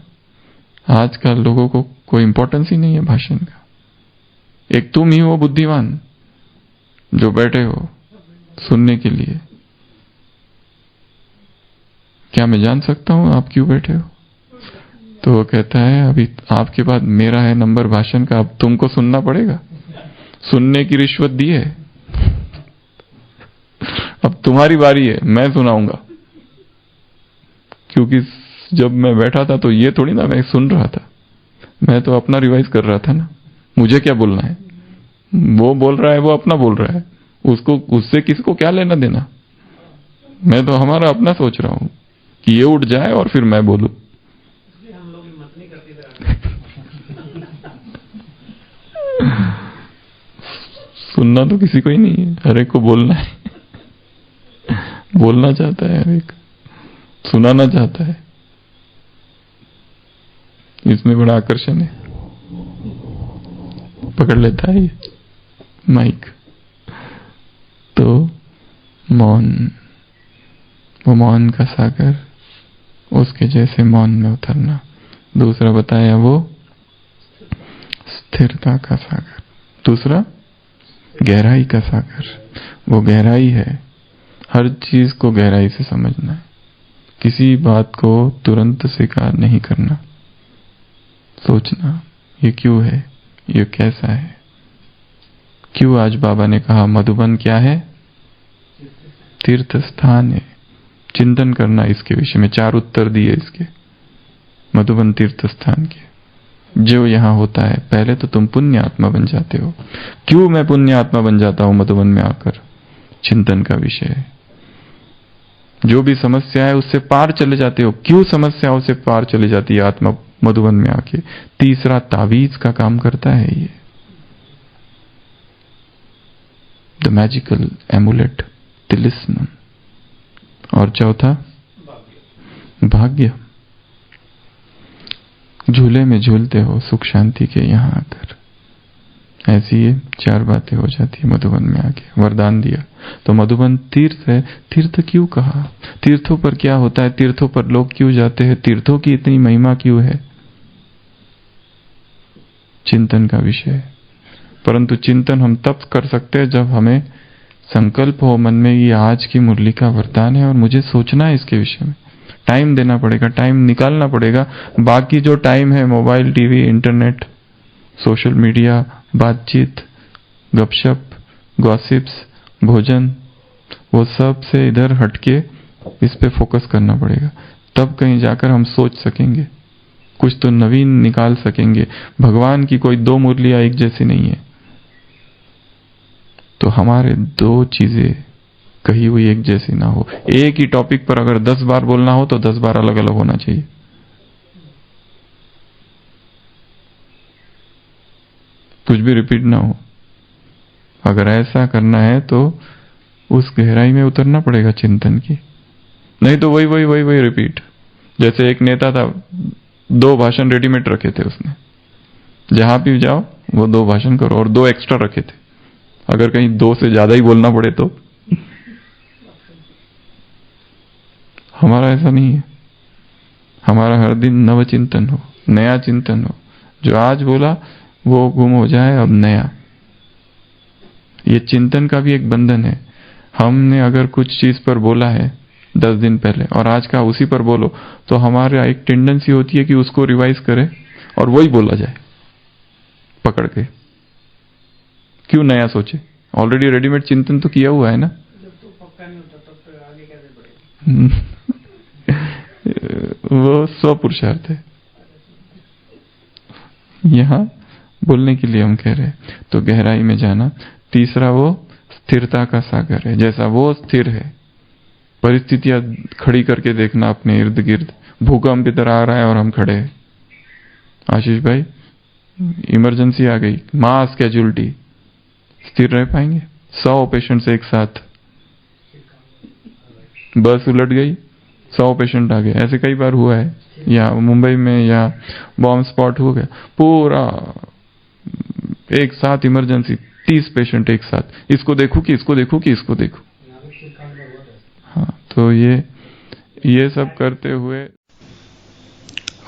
आजकल लोगों को कोई इंपॉर्टेंस ही नहीं है भाषण का। एक तुम ही हो बुद्धिमान जो बैठे हो सुनने के लिए। क्या मैं जान सकता हूं आप क्यों बैठे हो? तो वो कहता है अभी आपके बाद मेरा है नंबर भाषण का, अब तुमको सुनना पड़ेगा। सुनने की रिश्वत दी है, अब तुम्हारी बारी है, मैं सुनाऊंगा। क्योंकि जब मैं बैठा था तो ये थोड़ी ना मैं सुन रहा था, मैं तो अपना रिवाइज कर रहा था ना। मुझे क्या बोलना है? वो बोल रहा है, वो अपना बोल रहा है, उसको उससे किसको क्या लेना देना। मैं तो हमारा अपना सोच रहा हूं कि ये उठ जाए और फिर मैं बोलूं। सुनना तो किसी को ही नहीं है, हर एक को बोलना है। बोलना चाहता है हर एक, सुनाना चाहता है। इसमें बड़ा आकर्षण है, पकड़ लेता है ये माइक। तो मौन, वो मौन का सागर, उसके जैसे मौन में उतरना। दूसरा बताया वो स्थिरता का सागर, दूसरा गहराई का सागर। वो गहराई है, हर चीज को गहराई से समझना है, किसी बात को तुरंत स्वीकार नहीं करना, सोचना ये क्यों है, ये कैसा है, क्यों आज बाबा ने कहा मधुबन क्या है? तीर्थ स्थान है। चिंतन करना इसके विषय में, 4 उत्तर दिए इसके, मधुबन तीर्थ स्थान के। जो यहां होता है, पहले तो तुम पुण्य आत्मा बन जाते हो। क्यों मैं पुण्य आत्मा बन जाता हूं मधुबन में आकर? चिंतन का विषय है। जो भी समस्या है उससे पार चले जाते हो। क्यों समस्याओं से पार चली जाती है आत्मा मधुबन में आके? तीसरा तावीज का काम करता है ये, द मैजिकल एमुलेट, तिलिस्मन। और चौथा भाग्य। झूले में झूलते हो सुख शांति के यहां आकर। ऐसी ये 4 बातें हो जाती है मधुबन में आके। वरदान दिया तो मधुबन तीर्थ है। तीर्थ क्यों कहा? तीर्थों पर क्या होता है? तीर्थों पर लोग क्यों जाते हैं? तीर्थों की इतनी महिमा क्यों है? चिंतन का विषय है। परंतु चिंतन हम तब कर सकते हैं जब हमें संकल्प हो मन में, ये आज की मुरली का वरदान है और मुझे सोचना है इसके विषय में। टाइम देना पड़ेगा, टाइम निकालना पड़ेगा। बाकी जो टाइम है mobile, TV, internet, social media, बातचीत, गपशप, गॉसिप्स, भोजन, वो सब से इधर हटके इस पे फोकस करना पड़ेगा। तब कहीं जाकर हम सोच सकेंगे, कुछ तो नवीन निकाल सकेंगे। भगवान की कोई 2 मुरलियां एक जैसी नहीं है। तो हमारे 2 चीजें कही हुई एक जैसी ना हो। एक ही टॉपिक पर अगर 10 बार बोलना हो तो 10 बार अलग अलग होना चाहिए। कुछ भी रिपीट ना हो। अगर ऐसा करना है तो उस गहराई में उतरना पड़ेगा चिंतन की। नहीं तो वही रिपीट। जैसे एक नेता था, 2 भाषण रेडीमेड रखे थे उसने। जहां भी जाओ वो 2 भाषण करो, और 2 एक्स्ट्रा रखे थे। अगर कहीं 2 से ज्यादा ही बोलना पड़े तो। हमारा ऐसा नहीं है। हमारा हर दिन नव चिंतन हो, नया चिंतन हो। जो आज बोला वो गुम हो जाए, अब नया। ये चिंतन का भी एक बंधन है। हमने अगर कुछ चीज पर बोला है 10 दिन पहले और आज का उसी पर बोलो, तो हमारा एक टेंडेंसी होती है कि उसको रिवाइज करें और वही बोला जाए पकड़ के। क्यों नया सोचे? ऑलरेडी रेडीमेड चिंतन तो किया हुआ है ना। जब तो पक्का नहीं होता तब तो आगे कैसे बढ़ेगा? वो स्वपुरुषार्थ है। यहां बोलने के लिए हम कह रहे हैं। तो गहराई में जाना। तीसरा वो स्थिरता का सागर है। जैसा वो स्थिर है, परिस्थितियां खड़ी करके देखना अपने इर्द गिर्द। भूकंप इधर आ रहा है और हम खड़े हैं। आशीष भाई, इमरजेंसी आ गई, मास कैजुअलिटी, स्थिर रह पाएंगे? 100 पेशेंट्स एक साथ, बस उलट गई, 100 पेशेंट आ गए। ऐसे कई बार हुआ है, या मुंबई में, या बॉम्ब स्पॉट हो गया, पूरा एक साथ इमरजेंसी, 30 पेशेंट एक साथ। इसको देखूं कि इसको देखूं कि इसको देखूं। हाँ, तो ये सब करते हुए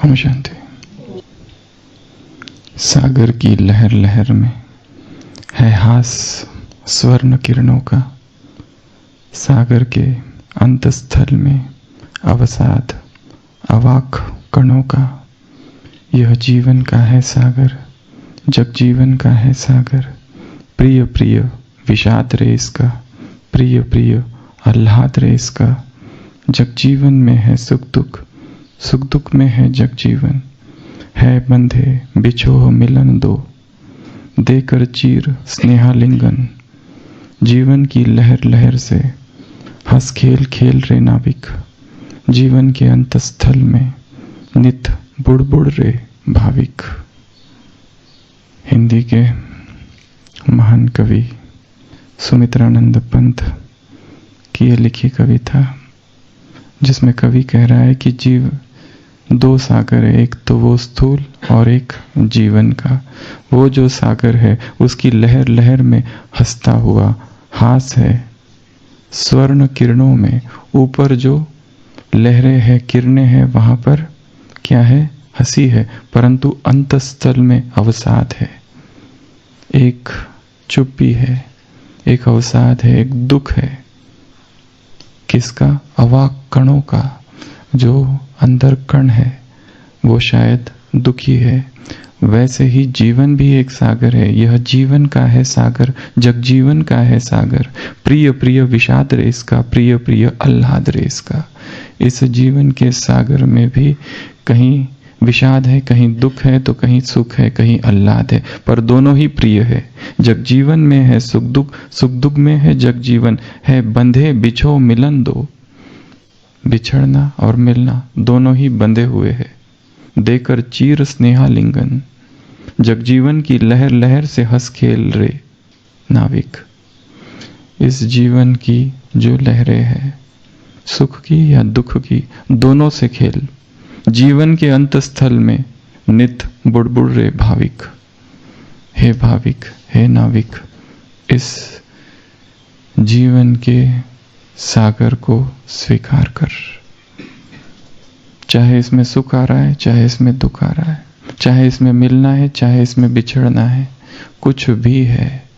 हम शांति। सागर की लहर लहर में है हास स्वर्ण किरणों का। सागर के अंतस्थल में अवसाद अवाक कणों का। यह जीवन का है सागर, जग जीवन का है सागर। प्रिय प्रिय विषाद रे इसका, प्रिय प्रिय आह्लाद रे इसका। जग जीवन में है सुख दुख, सुख दुख में है जग जीवन। है बंधे बिछोह मिलन दो, देकर चीर स्नेहालिंगन। जीवन की लहर लहर से हंस खेल खेल रे नाविक। जीवन के अंतस्थल में नित बुड़ बुड़ रे भाविक। हिंदी के महान कवि सुमित्रानंद पंत की यह लिखी कविता, जिसमें कवि कह रहा है कि जीव 2 सागर है, एक तो वो स्थूल और एक जीवन का। वो जो सागर है उसकी लहर लहर में हंसता हुआ हास है। स्वर्ण किरणों में ऊपर जो लहरें हैं, किरणें हैं, वहां पर क्या है? हंसी है। परंतु अंतस्थल में अवसाद है, एक चुप्पी है, एक अवसाद है, एक दुख है। किसका? अवाक कणों का। जो अंदर कण है वो शायद दुखी है। वैसे ही जीवन भी एक सागर है। यह जीवन का है सागर, जग जीवन का है सागर। प्रिय प्रिय विषाद रे इसका, प्रिय प्रिय आह्लाद रे इसका। इस जीवन के सागर में भी कहीं विषाद है, कहीं दुख है तो कहीं सुख है, कहीं आह्लाद है, पर दोनों ही प्रिय है। जग जीवन में है सुख दुख में है जग जीवन, है बंधे बिछो मिलन दो। बिछड़ना और मिलना दोनों ही बंधे हुए है, देकर चीर स्नेहा लिंगन। जग जीवन की लहर लहर से हंस खेल रे नाविक। इस जीवन की जो लहरें हैं, सुख की या दुख की, दोनों से खेल। जीवन के अंत स्थल में नित बुड़बुड़ रे भाविक। हे भाविक, हे नाविक, इस जीवन के सागर को स्वीकार कर। चाहे इसमें सुख आ रहा है, चाहे इसमें दुख आ रहा है, चाहे इसमें मिलना है, चाहे इसमें बिछड़ना है, कुछ भी है,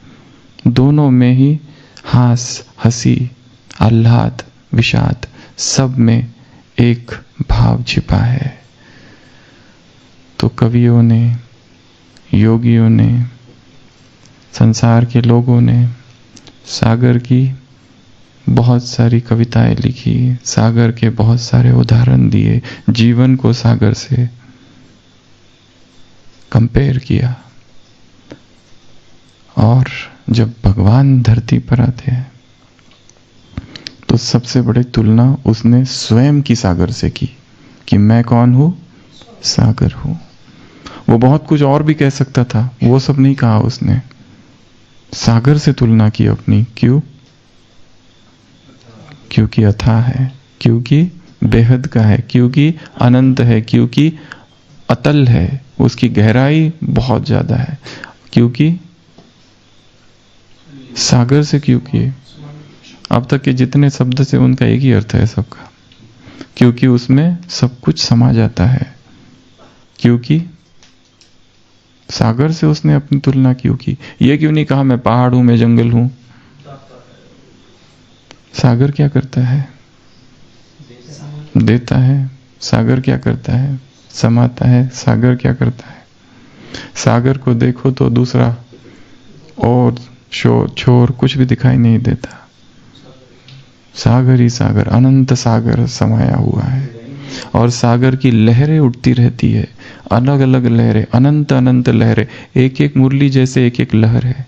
दोनों में ही हास, हंसी, आह्लाद, विषाद, सब में एक भाव छिपा है। तो कवियों ने, योगियों ने, संसार के लोगों ने सागर की बहुत सारी कविताएं लिखी, सागर के बहुत सारे उदाहरण दिए, जीवन को सागर से कंपेयर किया। और जब भगवान धरती पर आते हैं तो सबसे बड़ी तुलना उसने स्वयं की सागर से की कि मैं कौन हूं? सागर हूं। वो बहुत कुछ और भी कह सकता था, वो सब नहीं कहा उसने, सागर से तुलना की अपनी। क्यों? क्योंकि अथाह है, क्योंकि बेहद का है, क्योंकि अनंत है, क्योंकि अतल है, उसकी गहराई बहुत ज्यादा है। क्योंकि सागर से, क्योंकि अब तक के जितने शब्द से उनका एक ही अर्थ है सबका, क्योंकि उसमें सब कुछ समा जाता है। क्योंकि सागर से उसने अपनी तुलना क्यों की? ये क्यों नहीं कहा मैं पहाड़ हूं, मैं जंगल हूं? सागर क्या करता है? देता है। सागर क्या करता है? समाता है। सागर क्या करता है? सागर को देखो तो दूसरा और छोर कुछ भी दिखाई नहीं देता। सागर ही सागर, अनंत सागर समाया हुआ है। और सागर की लहरें उठती रहती है, अलग अलग लहरें, अनंत अनंत लहरें, एक एक मुरली जैसे एक एक लहर है।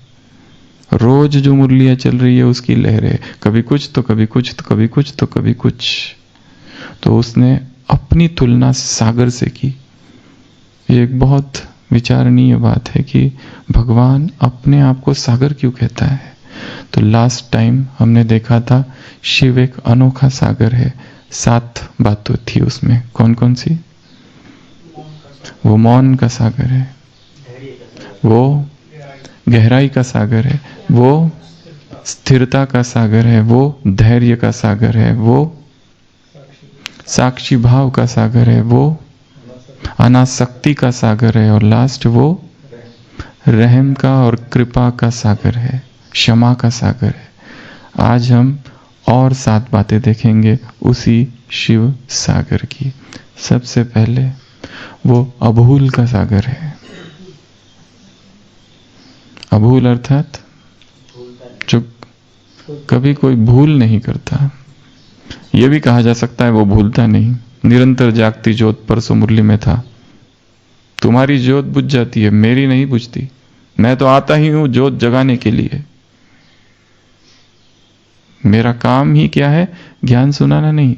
रोज जो मुरलियां चल रही है उसकी लहरें, कभी कुछ तो कभी कुछ तो कभी कुछ तो कभी कुछ। तो उसने अपनी तुलना सागर से की। ये एक बहुत विचारणीय बात है कि भगवान अपने आप को सागर क्यों कहता है। तो लास्ट टाइम हमने देखा था शिव एक अनोखा सागर है। 7 बातें थी उसमें। कौन कौन सी? वो मौन का सागर है, वो गहराई का सागर है, वो स्थिरता का सागर है, वो धैर्य का सागर है, वो साक्षी भाव का सागर है, वो अनासक्ति का सागर है, और लास्ट वो रहम का और कृपा का सागर है, क्षमा का सागर है। आज हम और 7 बातें देखेंगे उसी शिव सागर की। सबसे पहले वो अभूल का सागर है। अभूल अर्थात जो कभी कोई भूल नहीं करता। यह भी कहा जा सकता है वो भूलता नहीं। निरंतर जागती ज्योत परसों मुरली में था। तुम्हारी ज्योत बुझ जाती है, मेरी नहीं बुझती। मैं तो आता ही हूं ज्योत जगाने के लिए। मेरा काम ही क्या है? ज्ञान सुनाना नहीं।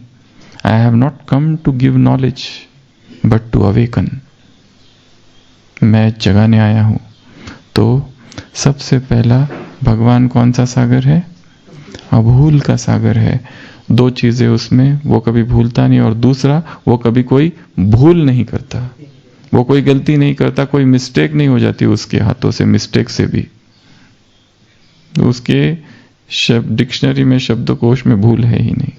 I have not come to give knowledge but to awaken. मैं जगाने आया हूं। तो सबसे पहला भगवान कौन सा सागर है? अभूल का सागर है। 2 चीजें उसमें, वो कभी भूलता नहीं, और दूसरा वो कभी कोई भूल नहीं करता, वो कोई गलती नहीं करता, कोई मिस्टेक नहीं हो जाती उसके हाथों से, मिस्टेक से भी। उसके डिक्शनरी में, शब्दकोश में भूल है ही नहीं।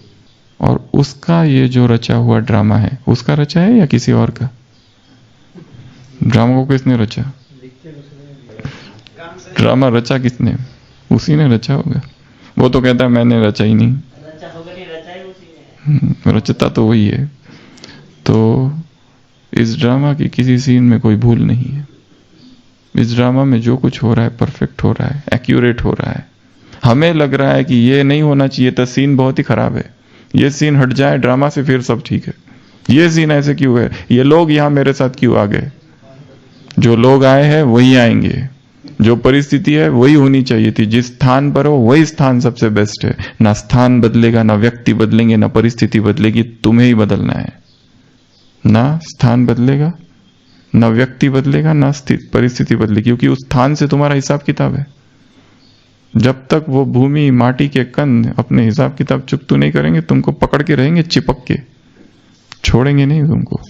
और उसका ये जो रचा हुआ ड्रामा है, उसका रचा है या किसी और का? ड्रामा को किसने रचा? ड्रामा रचा किसने? उसी ने रचा होगा। वो तो कहता है मैंने रचा ही नहीं। रचता तो वही है। तो इस ड्रामा की किसी सीन में कोई भूल नहीं है। इस ड्रामा में जो कुछ हो रहा है परफेक्ट हो रहा है, एक्यूरेट हो रहा है। हमें लग रहा है कि ये नहीं होना चाहिए था, सीन बहुत ही खराब है, ये सीन हट जाए ड्रामा से फिर सब ठीक है, ये सीन ऐसे क्यों है, ये लोग यहां मेरे साथ क्यों आ गए, जो लोग आए हैं वही आएंगे, जो परिस्थिति है वही होनी चाहिए थी, जिस स्थान पर हो वही स्थान सबसे बेस्ट है। ना स्थान बदलेगा, ना व्यक्ति बदलेंगे, ना परिस्थिति बदलेगी, तुम्हें ही बदलना है। ना स्थान बदलेगा, ना व्यक्ति बदलेगा, ना परिस्थिति बदलेगी, क्योंकि उस स्थान से तुम्हारा हिसाब किताब है। जब तक वो भूमि, माटी के कण अपने हिसाब किताब चुकतू नहीं करेंगे, तुमको पकड़ के रहेंगे चिपक के, छोड़ेंगे नहीं तुमको।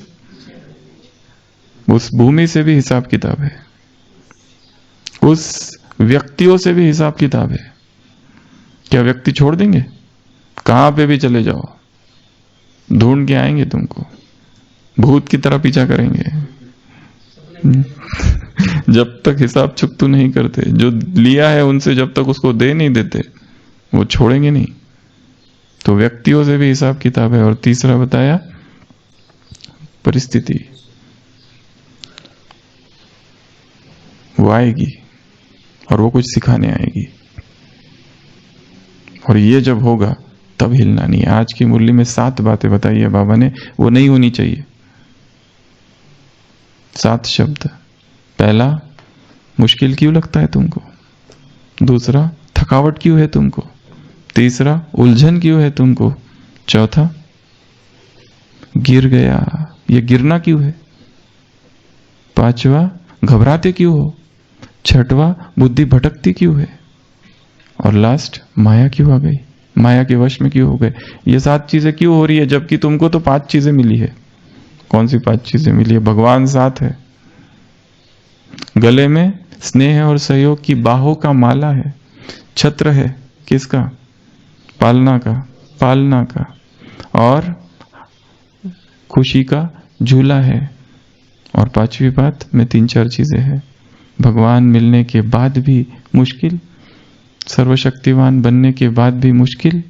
उस भूमि से भी हिसाब किताब है, उस व्यक्तियों से भी हिसाब किताब है। क्या व्यक्ति छोड़ देंगे? कहां पे भी चले जाओ, ढूंढ के आएंगे तुमको, भूत की तरह पीछा करेंगे। जब तक हिसाब चुकतू नहीं करते, जो लिया है उनसे जब तक उसको दे नहीं देते, वो छोड़ेंगे नहीं। तो व्यक्तियों से भी हिसाब किताब है। और तीसरा बताया परिस्थिति, वो आएगी और वो कुछ सिखाने आएगी, और ये जब होगा तब हिलना नहीं है। आज की मुरली में 7 बातें बताई है बाबा ने, वो नहीं होनी चाहिए। 7 शब्द। पहला, मुश्किल क्यों लगता है तुमको? दूसरा, थकावट क्यों है तुमको? तीसरा, उलझन क्यों है तुमको? चौथा, गिर गया, ये गिरना क्यों है? पांचवा, घबराते क्यों हो? छठवा, बुद्धि भटकती क्यों है? और लास्ट, माया क्यों आ गई, माया के वश में क्यों हो गए? ये 7 चीजें क्यों हो रही है, जबकि तुमको तो 5 चीजें मिली है। कौन सी 5 चीजें मिली है? भगवान साथ है, गले में स्नेह और सहयोग की बाहों का माला है, छत्र है किसका? पालना का, और खुशी का झूला है। और 5वीं बात में 3-4 चीजें हैं। भगवान मिलने के बाद भी मुश्किल, सर्वशक्तिवान बनने के बाद भी मुश्किल,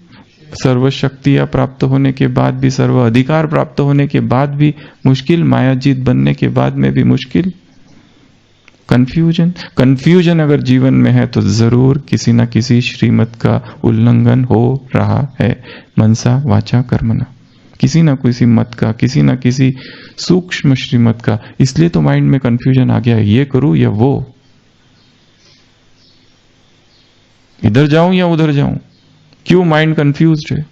सर्वशक्तियां प्राप्त होने के बाद भी, सर्व अधिकार प्राप्त होने के बाद भी मुश्किल, मायाजीत बनने के बाद में भी मुश्किल। कंफ्यूजन अगर जीवन में है तो जरूर किसी न किसी श्रीमत का उल्लंघन हो रहा है, मनसा वाचा कर्मणा, किसी न किसी मत का, किसी न किसी सूक्ष्म श्रीमत का। इसलिए तो माइंड में कंफ्यूजन आ गया, ये करूं या वो, इधर जाऊं या उधर जाऊं। क्यों माइंड कंफ्यूज्ड है?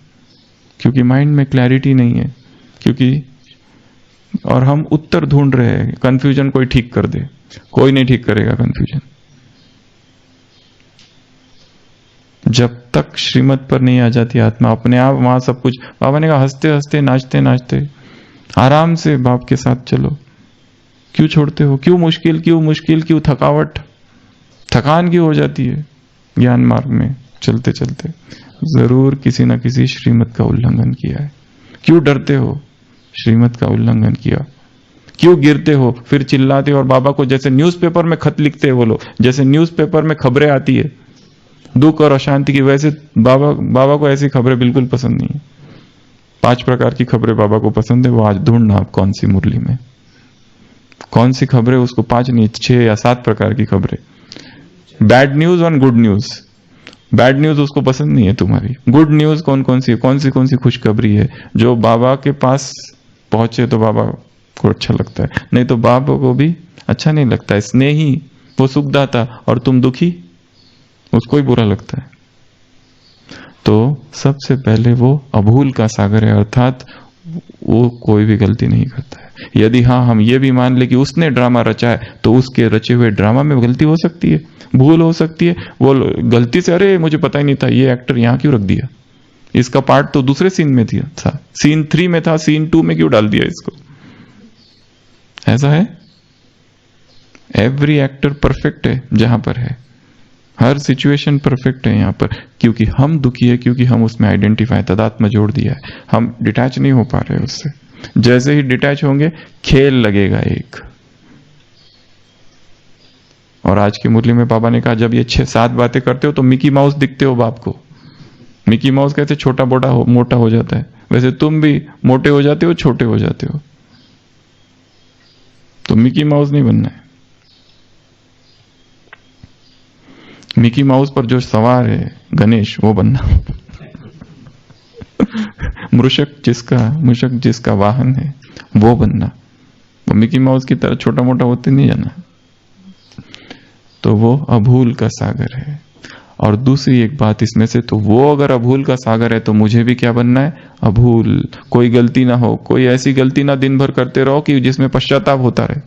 क्योंकि माइंड में क्लैरिटी नहीं है, क्योंकि और हम उत्तर ढूंढ रहे हैं। कंफ्यूजन कोई ठीक कर दे, कोई नहीं ठीक करेगा कंफ्यूजन। जब तक श्रीमत पर नहीं आ जाती आत्मा अपने आप, वहां सब कुछ, बाबा ने कहा हंसते हंसते नाचते नाचते आराम से बाप के साथ चलो। क्यों छोड़ते हो? क्यों मुश्किल, क्यों थकावट, थकान क्यों हो जाती है? ज्ञान मार्ग में चलते चलते जरूर किसी न किसी श्रीमत का उल्लंघन किया है। क्यों डरते हो? श्रीमत का उल्लंघन किया। क्यों गिरते हो? फिर चिल्लाते हो और बाबा को जैसे न्यूज़पेपर में खत लिखते हैं वो लोग, जैसे न्यूज़पेपर में खबरें आती है दुख और अशांति की, वैसे बाबा को ऐसी खबरें बिल्कुल पसंद नहीं है। 5 प्रकार की खबरें बाबा को पसंद है, वो आज ढूंढना आप कौन सी मुरली में कौन सी खबरें, उसको 5 नहीं 6 या 7 प्रकार की खबरें। बैड न्यूज और गुड न्यूज। बैड न्यूज उसको पसंद नहीं है तुम्हारी, गुड न्यूज कौन सी खुशखबरी है जो बाबा के पास पहुंचे तो बाबा को अच्छा लगता है, नहीं तो बाबा को भी अच्छा नहीं लगता है। स्नेही वो सुखदाता और तुम दुखी, उसको ही बुरा लगता है। तो सबसे पहले वो अभूल का सागर है, अर्थात वो कोई भी गलती नहीं करता है। यदि हाँ हम ये भी मान ले कि उसने ड्रामा रचा है, तो उसके रचे हुए ड्रामा में गलती हो सकती है, भूल हो सकती है। वो गलती से, अरे मुझे पता ही नहीं था ये एक्टर यहाँ क्यों रख दिया, इसका पार्ट तो दूसरे सीन में था, सीन 3 में था, सीन 2 में क्यों डाल दिया इसको। ऐसा है, एवरी एक्टर परफेक्ट है जहां पर है, हर सिचुएशन परफेक्ट है यहाँ पर, क्योंकि हम दुखी है, क्योंकि हम उसमें आइडेंटिफाई तदात्मा जोड़ दिया है, हम डिटैच नहीं हो पा रहे उससे। जैसे ही डिटैच होंगे खेल लगेगा एक। और आज की मुरली में बाबा ने कहा जब ये 6-7 बातें करते हो तो मिकी माउस दिखते हो बाप को। मिकी माउस कैसे छोटा मोटा हो जाता है, वैसे तुम भी मोटे हो जाते हो, छोटे हो जाते हो। तो मिकी माउस नहीं बनना है। मिकी माउस पर जो सवार है गणेश, वो बनना। मूषक जिसका वाहन है, वो बनना, वो मिकी माउस की तरह छोटा मोटा होते नहीं जाना। तो वो अभूल का सागर है। और दूसरी एक बात इसमें से, तो वो अगर अभूल का सागर है तो मुझे भी क्या बनना है? अभूल। कोई गलती ना हो, कोई ऐसी गलती ना दिन भर करते रहो कि जिसमें पश्चाताप होता रहे।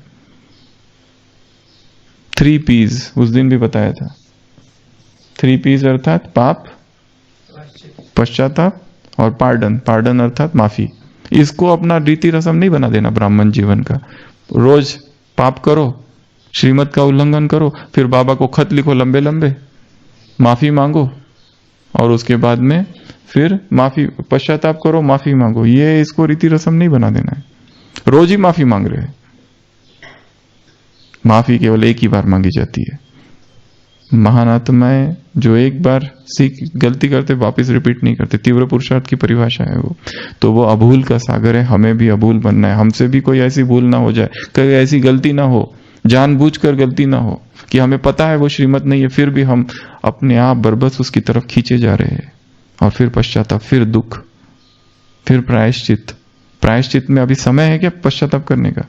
3 P's उस दिन भी बताया था। 3 P's अर्थात पाप, पश्चाताप और पार्डन। पार्डन अर्थात माफी। इसको अपना रीति रसम नहीं बना देना ब्राह्मण जीवन का। रोज पाप करो, श्रीमत का उल्लंघन करो, फिर बाबा को खत लिखो लंबे लंबे, माफी मांगो, और उसके बाद में फिर माफी, पश्चाताप करो, माफी मांगो। ये इसको रीति रसम नहीं बना देना है। रोज ही माफी मांग रहे हैं। माफी केवल एक ही बार मांगी जाती है। महान आत्माएं जो एक बार सीख गलती करते वापस रिपीट नहीं करते, तीव्र पुरुषार्थ की परिभाषा है वो। तो वो अभूल का सागर है। हमें भी अभूल बनना है। हमसे भी कोई ऐसी भूल ना हो जाए, कोई ऐसी गलती ना हो, जानबूझकर गलती ना हो कि हमें पता है वो श्रीमत नहीं है, फिर भी हम अपने आप बरबस उसकी तरफ खींचे जा रहे हैं। और फिर पश्चाताप, फिर दुख, फिर प्रायश्चित। प्रायश्चित में अभी समय है क्या पश्चाताप करने का?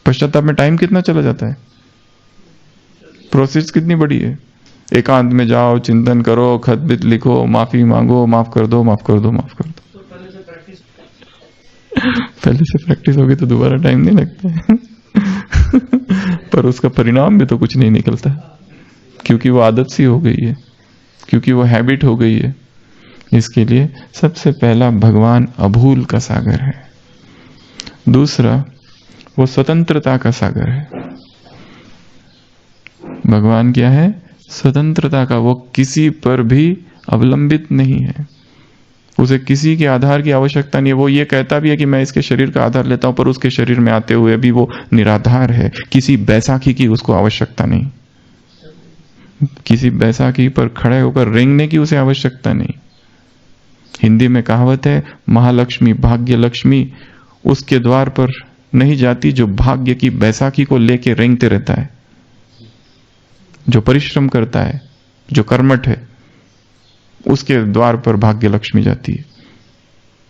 पश्चाताप में टाइम कितना चला जाता है? प्रोसेस कितनी बड़ी है? एकांत में जाओ, चिंतन करो, खत बित लिखो, माफी मांगो, माफ कर दो, माफ कर दो, माफ कर दो। तो पहले से प्रैक्टिस होगी तो दोबारा टाइम नहीं लगता है। पर उसका परिणाम भी तो कुछ नहीं निकलता, क्योंकि वो आदत सी हो गई है, क्योंकि वो हैबिट हो गई है। इसके लिए सबसे पहला भगवान अभूल का सागर है। दूसरा वो स्वतंत्रता का सागर है। भगवान क्या है? स्वतंत्रता का। वो किसी पर भी अवलंबित नहीं है। उसे किसी के आधार की आवश्यकता नहीं है। वो ये कहता भी है कि मैं इसके शरीर का आधार लेता हूं, पर उसके शरीर में आते हुए भी वो निराधार है। किसी बैसाखी की उसको आवश्यकता नहीं, किसी बैसाखी पर खड़े होकर रेंगने की उसे आवश्यकता नहीं। हिंदी में कहावत है, महालक्ष्मी भाग्य लक्ष्मी उसके द्वार पर नहीं जाती जो भाग्य की बैसाखी को लेके रेंगते रहता है, जो परिश्रम करता है, जो कर्मठ है, उसके द्वार पर भाग्य लक्ष्मी जाती है।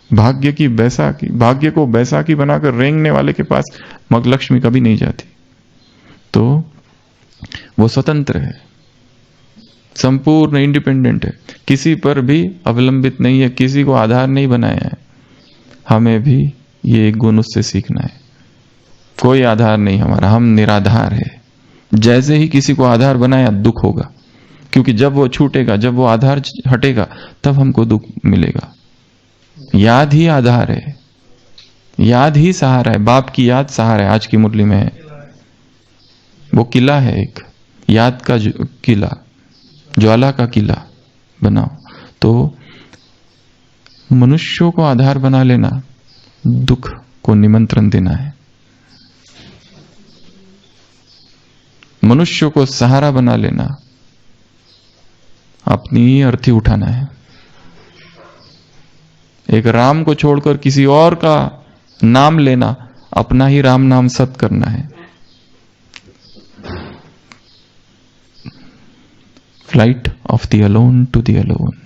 भाग्य की बैसाखी, भाग्य को बैसाखी बनाकर रेंगने वाले के पास मग लक्ष्मी कभी नहीं जाती। तो वो स्वतंत्र है, संपूर्ण इंडिपेंडेंट है, किसी पर भी अवलंबित नहीं है, किसी को आधार नहीं बनाया है। हमें भी ये एक गुण उससे सीखना है। कोई आधार नहीं हमारा, हम निराधार है। जैसे ही किसी को आधार बनाया दुख होगा, क्योंकि जब वो छूटेगा, जब वो आधार हटेगा, तब हमको दुख मिलेगा। याद ही आधार है, याद ही सहारा है। बाप की याद सहारा है। आज की मुरली में है, वो किला है, एक याद का किला, ज्वाला का किला बनाओ। तो मनुष्यों को आधार बना लेना दुख को निमंत्रण देना है। मनुष्यों को सहारा बना लेना अपनी ही अर्थी उठाना है। एक राम को छोड़कर किसी और का नाम लेना अपना ही राम नाम सत करना है। Flight of the alone to the alone.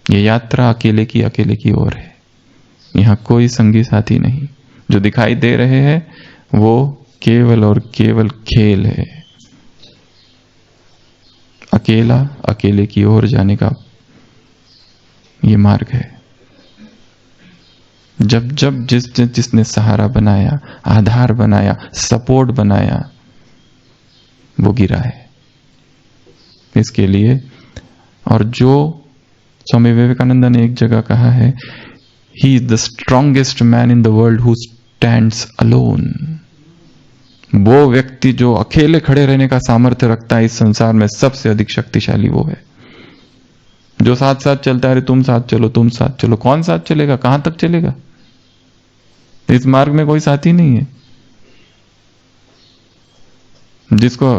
ये यात्रा अकेले की ओर है। यहां कोई संगी साथी नहीं। जो दिखाई दे रहे हैं वो केवल और केवल खेल है। अकेला अकेले की ओर जाने का ये मार्ग है। जब जब जिसने सहारा बनाया, आधार बनाया, सपोर्ट बनाया, वो गिरा है। इसके लिए, और जो स्वामी विवेकानंद ने एक जगह कहा है, he is the strongest man in the world who stands alone. वो व्यक्ति जो अकेले खड़े रहने का सामर्थ्य रखता है इस संसार में, सबसे अधिक शक्तिशाली वो है। जो साथ साथ चलता है, अरे तुम साथ चलो, तुम साथ चलो। कौन साथ चलेगा? कहां तक चलेगा? इस मार्ग में कोई साथी नहीं है।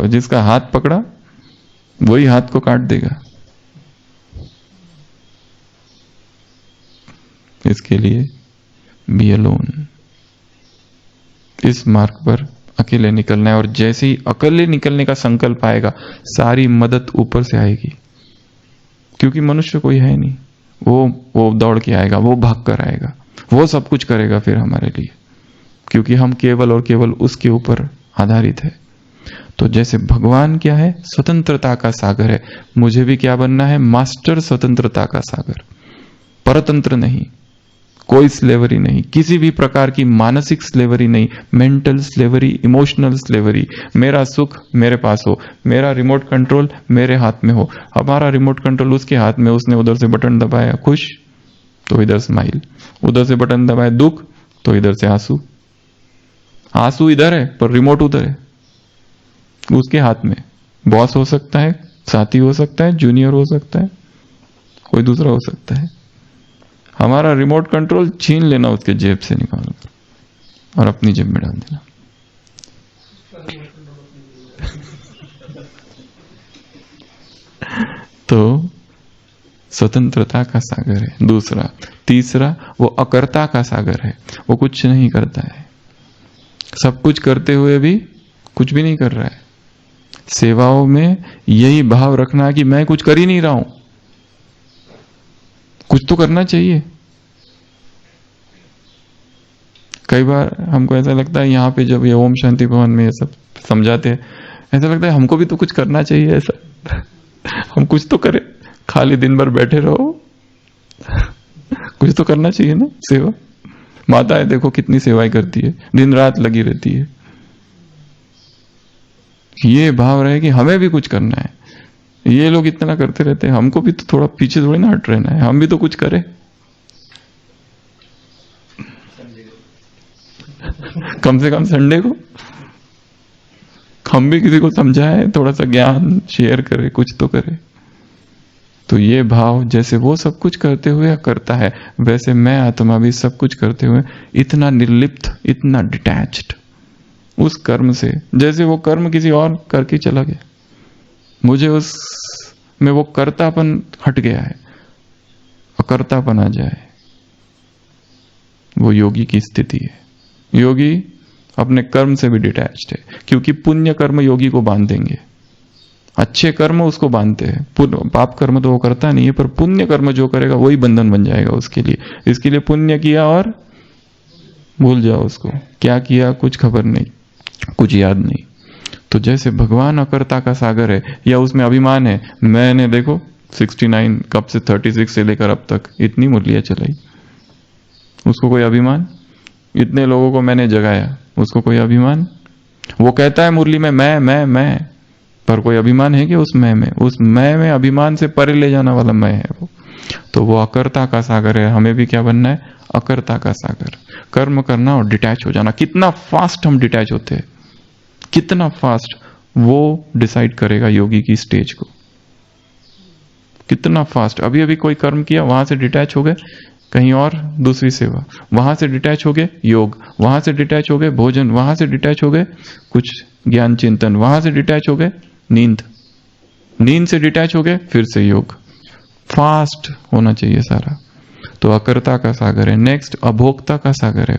जिसका हाथ पकड़ा वही हाथ को काट देगा। इसके लिए बी अलोन। इस मार्ग पर अकेले निकलना है। और जैसे ही अकेले निकलने का संकल्प आएगा, सारी मदद ऊपर से आएगी, क्योंकि मनुष्य कोई है नहीं। वो दौड़ के आएगा, वो भाग कर आएगा। वो सब कुछ करेगा फिर हमारे लिए, क्योंकि हम केवल और केवल उसके ऊपर आधारित है। तो जैसे भगवान क्या है? स्वतंत्रता का सागर है। मुझे भी क्या बनना है? मास्टर स्वतंत्रता का सागर, परतंत्र नहीं, कोई स्लेवरी नहीं, किसी भी प्रकार की मानसिक स्लेवरी नहीं, मेंटल स्लेवरी, इमोशनल स्लेवरी। मेरा सुख मेरे पास हो, मेरा रिमोट कंट्रोल मेरे हाथ में हो। हमारा रिमोट कंट्रोल उसके हाथ में, उसने उधर से बटन दबाया खुश तो इधर स्माइल, उधर से बटन दबाया दुख तो इधर से आंसू। आंसू इधर है पर रिमोट उधर है, उसके हाथ में। बॉस हो सकता है, साथी हो सकता है, जूनियर हो सकता है, कोई दूसरा हो सकता है। हमारा रिमोट कंट्रोल छीन लेना उसके जेब से निकाल और अपनी जेब में डाल देना। तो स्वतंत्रता का सागर है दूसरा। तीसरा, वो अकर्ता का सागर है, वो कुछ नहीं करता है, सब कुछ करते हुए भी कुछ भी नहीं कर रहा है। सेवाओं में यही भाव रखना कि मैं कुछ कर ही नहीं रहा हूं, कुछ तो करना चाहिए। कई बार हमको ऐसा लगता है यहाँ पे जब ये ओम शांति भवन में ये सब समझाते हैं, ऐसा लगता है हमको भी तो कुछ करना चाहिए ऐसा। हम कुछ तो करें, खाली दिन भर बैठे रहो, कुछ तो करना चाहिए ना। सेवा, माताएं देखो कितनी सेवाएं करती है, दिन रात लगी रहती है। ये भाव रहे कि हमें भी कुछ करना है। ये लोग इतना करते रहते हैं, हमको भी तो थोड़ा पीछे थोड़ी ना हट रहना है, हम भी तो कुछ करें। कम से कम संडे को हम भी किसी को समझाएं, थोड़ा सा ज्ञान शेयर करें, कुछ तो करें। तो ये भाव, जैसे वो सब कुछ करते हुए करता है, वैसे मैं आत्मा भी सब कुछ करते हुए इतना निर्लिप्त, इतना डिटैच्ड उस कर्म से, जैसे वो कर्म किसी और करके चला गया, मुझे उस में वो कर्तापन हट गया है, अकर्तापन आ जाए। वो योगी की स्थिति है। योगी अपने कर्म से भी डिटैच्ड है, क्योंकि पुण्य कर्म योगी को बांध देंगे, अच्छे कर्म उसको बांधते हैं। पाप कर्म तो वो करता नहीं है, पर पुण्य कर्म जो करेगा वही बंधन बन जाएगा उसके लिए। इसके लिए पुण्य किया और भूल जाओ उसको, क्या किया कुछ खबर नहीं, कुछ याद नहीं। तो जैसे भगवान अकर्ता का सागर है, या उसमें अभिमान है, मैंने देखो 69 कब से 36 से लेकर अब तक इतनी मुरलियां चलाई, उसको कोई अभिमान? इतने लोगों को मैंने जगाया, उसको कोई अभिमान? वो कहता है मुरली में मैं, पर कोई अभिमान है कि उस मैं में? उस मैं में अभिमान से परे ले जाना वाला मैं है वो। तो वो अकर्ता का सागर है। हमें भी क्या बनना है? अकर्ता का सागर। कर्म करना और डिटैच हो जाना। कितना फास्ट हम डिटैच होते हैं, कितना फास्ट, वो डिसाइड करेगा योगी की स्टेज को। कितना फास्ट, अभी अभी कोई कर्म किया, वहां से डिटैच हो गए कहीं और दूसरी सेवा, वहां से डिटैच हो गए योग, वहां से डिटैच हो गए भोजन, वहां से डिटैच हो गए कुछ ज्ञान चिंतन, वहां से डिटैच हो गए नींद, नींद से डिटैच हो गए फिर से योग। फास्ट होना चाहिए सारा। तो अकर्ता का सागर है। नेक्स्ट, अभोक्ता का सागर है।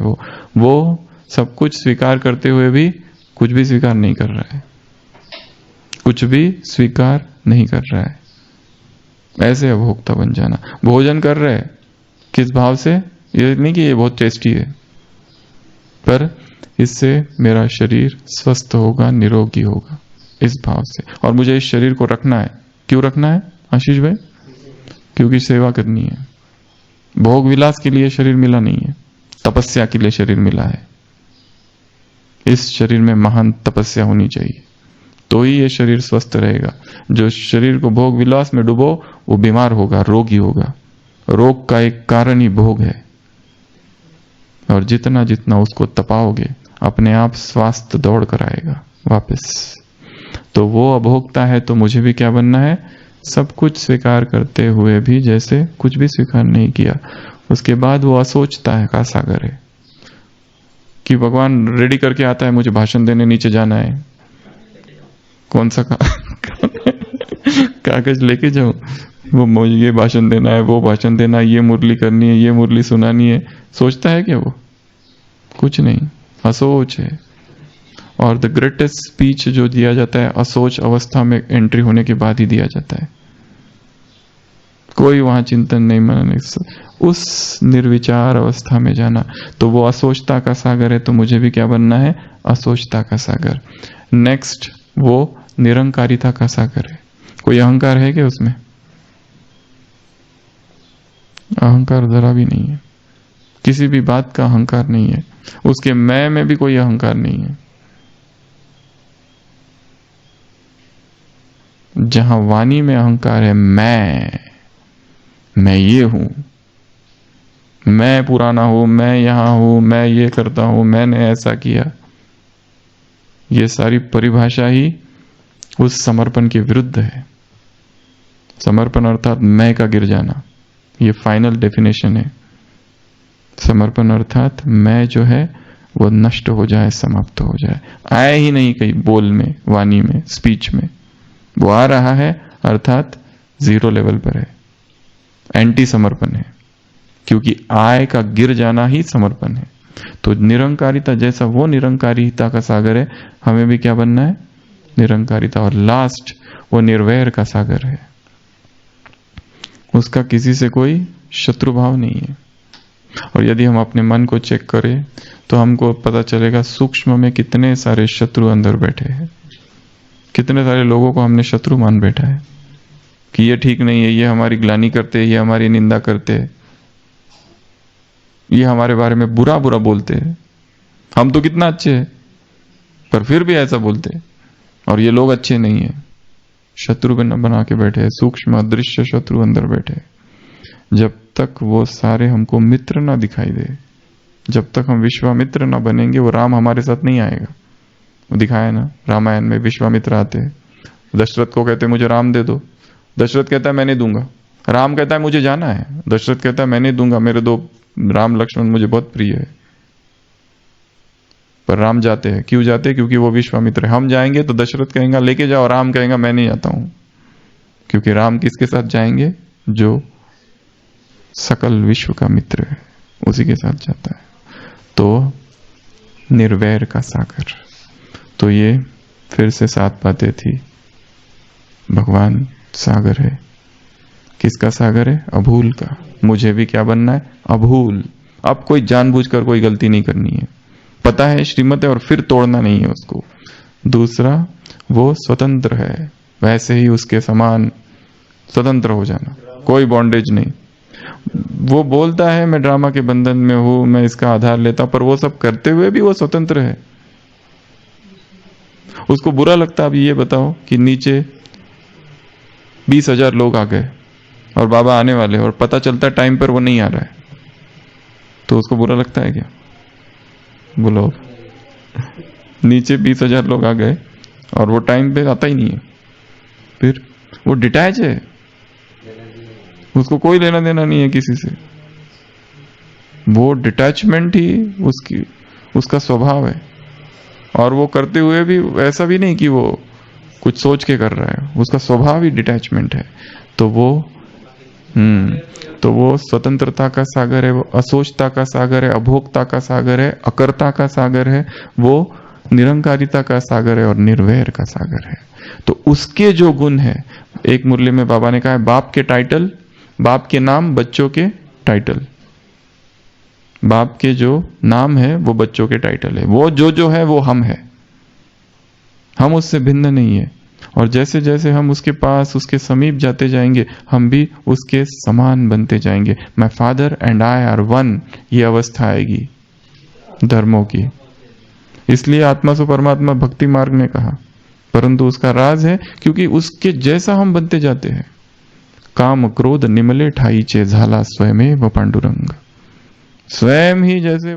वो सब कुछ स्वीकार करते हुए भी कुछ भी स्वीकार नहीं कर रहा है, कुछ भी स्वीकार नहीं कर रहा है। ऐसे अभोक्ता बन जाना। भोजन कर रहे किस भाव से? ये नहीं कि ये बहुत टेस्टी है, पर इससे मेरा शरीर स्वस्थ होगा, निरोगी होगा, इस भाव से। और मुझे इस शरीर को रखना है। क्यों रखना है आशीष भाई? क्योंकि सेवा करनी है। भोग विलास के लिए शरीर मिला नहीं है, तपस्या के लिए शरीर मिला है। इस शरीर में महान तपस्या होनी चाहिए, तो ही ये शरीर स्वस्थ रहेगा। जो शरीर को भोग विलास में डुबो वो बीमार होगा, रोगी होगा। रोग का एक कारण ही भोग है, और जितना जितना उसको तपाओगे अपने आप स्वास्थ्य दौड़ कर आएगा वापस। तो वो अभोक्ता है। तो मुझे भी क्या बनना है? सब कुछ स्वीकार करते हुए भी जैसे कुछ भी स्वीकार नहीं किया। उसके बाद वो असोचता है का सागर है, कि भगवान रेडी करके आता है, मुझे भाषण देने नीचे जाना है, कौन सा कागज लेके जाऊं, वो मुझे ये भाषण देना है, वो भाषण देना है, ये मुरली करनी है, ये मुरली सुनानी है। सोचता है क्या वो? कुछ नहीं, असोच है। और द ग्रेटेस्ट स्पीच जो दिया जाता है असोच अवस्था में एंट्री होने के बाद ही दिया जाता है। कोई वहां चिंतन नहीं, मनन, उस निर्विचार अवस्था में जाना। तो वो असोचता का सागर है, तो मुझे भी क्या बनना है? असोचता का सागर। नेक्स्ट वो निरंकारिता का सागर है। कोई अहंकार है क्या उसमें? अहंकार जरा भी नहीं है, किसी भी बात का अहंकार नहीं है, उसके मैं में भी कोई अहंकार नहीं है। जहां वाणी में अहंकार है, मैं ये हूं, मैं पुराना हूं, मैं यहां हूं, मैं ये करता हूं, मैंने ऐसा किया, ये सारी परिभाषा ही उस समर्पण के विरुद्ध है। समर्पण अर्थात मैं का गिर जाना, ये फाइनल डेफिनेशन है। समर्पण अर्थात मैं जो है वो नष्ट हो जाए, समाप्त हो जाए, आए ही नहीं कहीं बोल में, वाणी में, स्पीच में। वो आ रहा है अर्थात जीरो लेवल पर है, एंटी समर्पण है, क्योंकि आय का गिर जाना ही समर्पण है। तो निरंकारिता जैसा वो निरंकारिता का सागर है, हमें भी क्या बनना है? निरंकारिता। और लास्ट वो निर्वैर का सागर है, उसका किसी से कोई शत्रु भाव नहीं है। और यदि हम अपने मन को चेक करें तो हमको पता चलेगा सूक्ष्म में कितने सारे शत्रु अंदर बैठे हैं, कितने सारे लोगों को हमने शत्रु मान बैठा है कि ये ठीक नहीं है, ये हमारी ग्लानि करते हैं, ये हमारी निंदा करते हैं, ये हमारे बारे में बुरा बुरा बोलते हैं। हम तो कितना अच्छे हैं, पर फिर भी ऐसा बोलते हैं, और ये लोग अच्छे नहीं है। शत्रु बना के बैठे हैं, सूक्ष्म अदृश्य शत्रु अंदर बैठे हैं। जब तक वो सारे हमको मित्र ना दिखाई दे, जब तक हम विश्वामित्र ना बनेंगे, वो राम हमारे साथ नहीं आएगा। वो दिखाया ना रामायण में, विश्वामित्र आते हैं, दशरथ को कहते मुझे राम दे दो, दशरथ कहता है मैं नहीं दूंगा, राम कहता है मुझे जाना है, दशरथ कहता है मैं नहीं दूंगा, मेरे दो राम लक्ष्मण मुझे बहुत प्रिय है। पर राम जाते हैं। क्यों जाते हैं? क्योंकि वो विश्वामित्र है। हम जाएंगे तो दशरथ कहेगा लेके जाओ, राम कहेगा मैं नहीं जाता हूं, क्योंकि राम किसके साथ जाएंगे? जो सकल विश्व का मित्र है, उसी के साथ जाता है। तो निर्वैर का सागर। तो ये फिर से 7 बातें थी। भगवान सागर है। किसका सागर है? अभूल का। मुझे भी क्या बनना है? अभूल। अब कोई जानबूझकर कोई गलती नहीं करनी है, पता है श्रीमत है, और फिर तोड़ना नहीं है उसको। दूसरा, वो स्वतंत्र है, वैसे ही उसके समान स्वतंत्र हो जाना, कोई बॉन्डेज नहीं। वो बोलता है मैं ड्रामा के बंधन में हूं, मैं इसका आधार लेता हूं, पर वो सब करते हुए भी वो स्वतंत्र है। उसको बुरा लगता है। अब ये बताओ कि नीचे 20,000 लोग आ गए और बाबा आने वाले, और पता चलता है टाइम पर वो नहीं आ रहा है, तो उसको बुरा लगता है क्या? बोलो। नीचे 20,000 लोग आ गए और वो टाइम पे आता ही नहीं है, फिर वो डिटैच है, उसको कोई लेना देना नहीं है किसी से। वो डिटैचमेंट ही उसका स्वभाव है। और वो करते हुए भी ऐसा भी नहीं कि वो कुछ सोच के कर रहा है, उसका स्वभाव ही डिटैचमेंट है। तो वो स्वतंत्रता का सागर है, वो असोचता का सागर है, अभोक्ता का सागर है, अकर्ता का सागर है, वो निरंकारिता का सागर है, और निर्वैर का सागर है। तो उसके जो गुण है, एक मुरली में बाबा ने कहा है, बाप के टाइटल, बाप के नाम, बच्चों के टाइटल। बाप के जो नाम है वो बच्चों के टाइटल है। वो जो है वो हम है, हम उससे भिन्न नहीं है। और जैसे जैसे हम उसके पास, उसके समीप जाते जाएंगे, हम भी उसके समान बनते जाएंगे। My father and I R one, ये अवस्था आएगी धर्मों की। इसलिए आत्मा सो परमात्मा भक्ति मार्ग में कहा, परंतु उसका राज है क्योंकि उसके जैसा हम बनते जाते हैं। काम क्रोध निमले ठाईचे झाला स्वयमेव पांडुरंग। स्वयं ही जैसे वो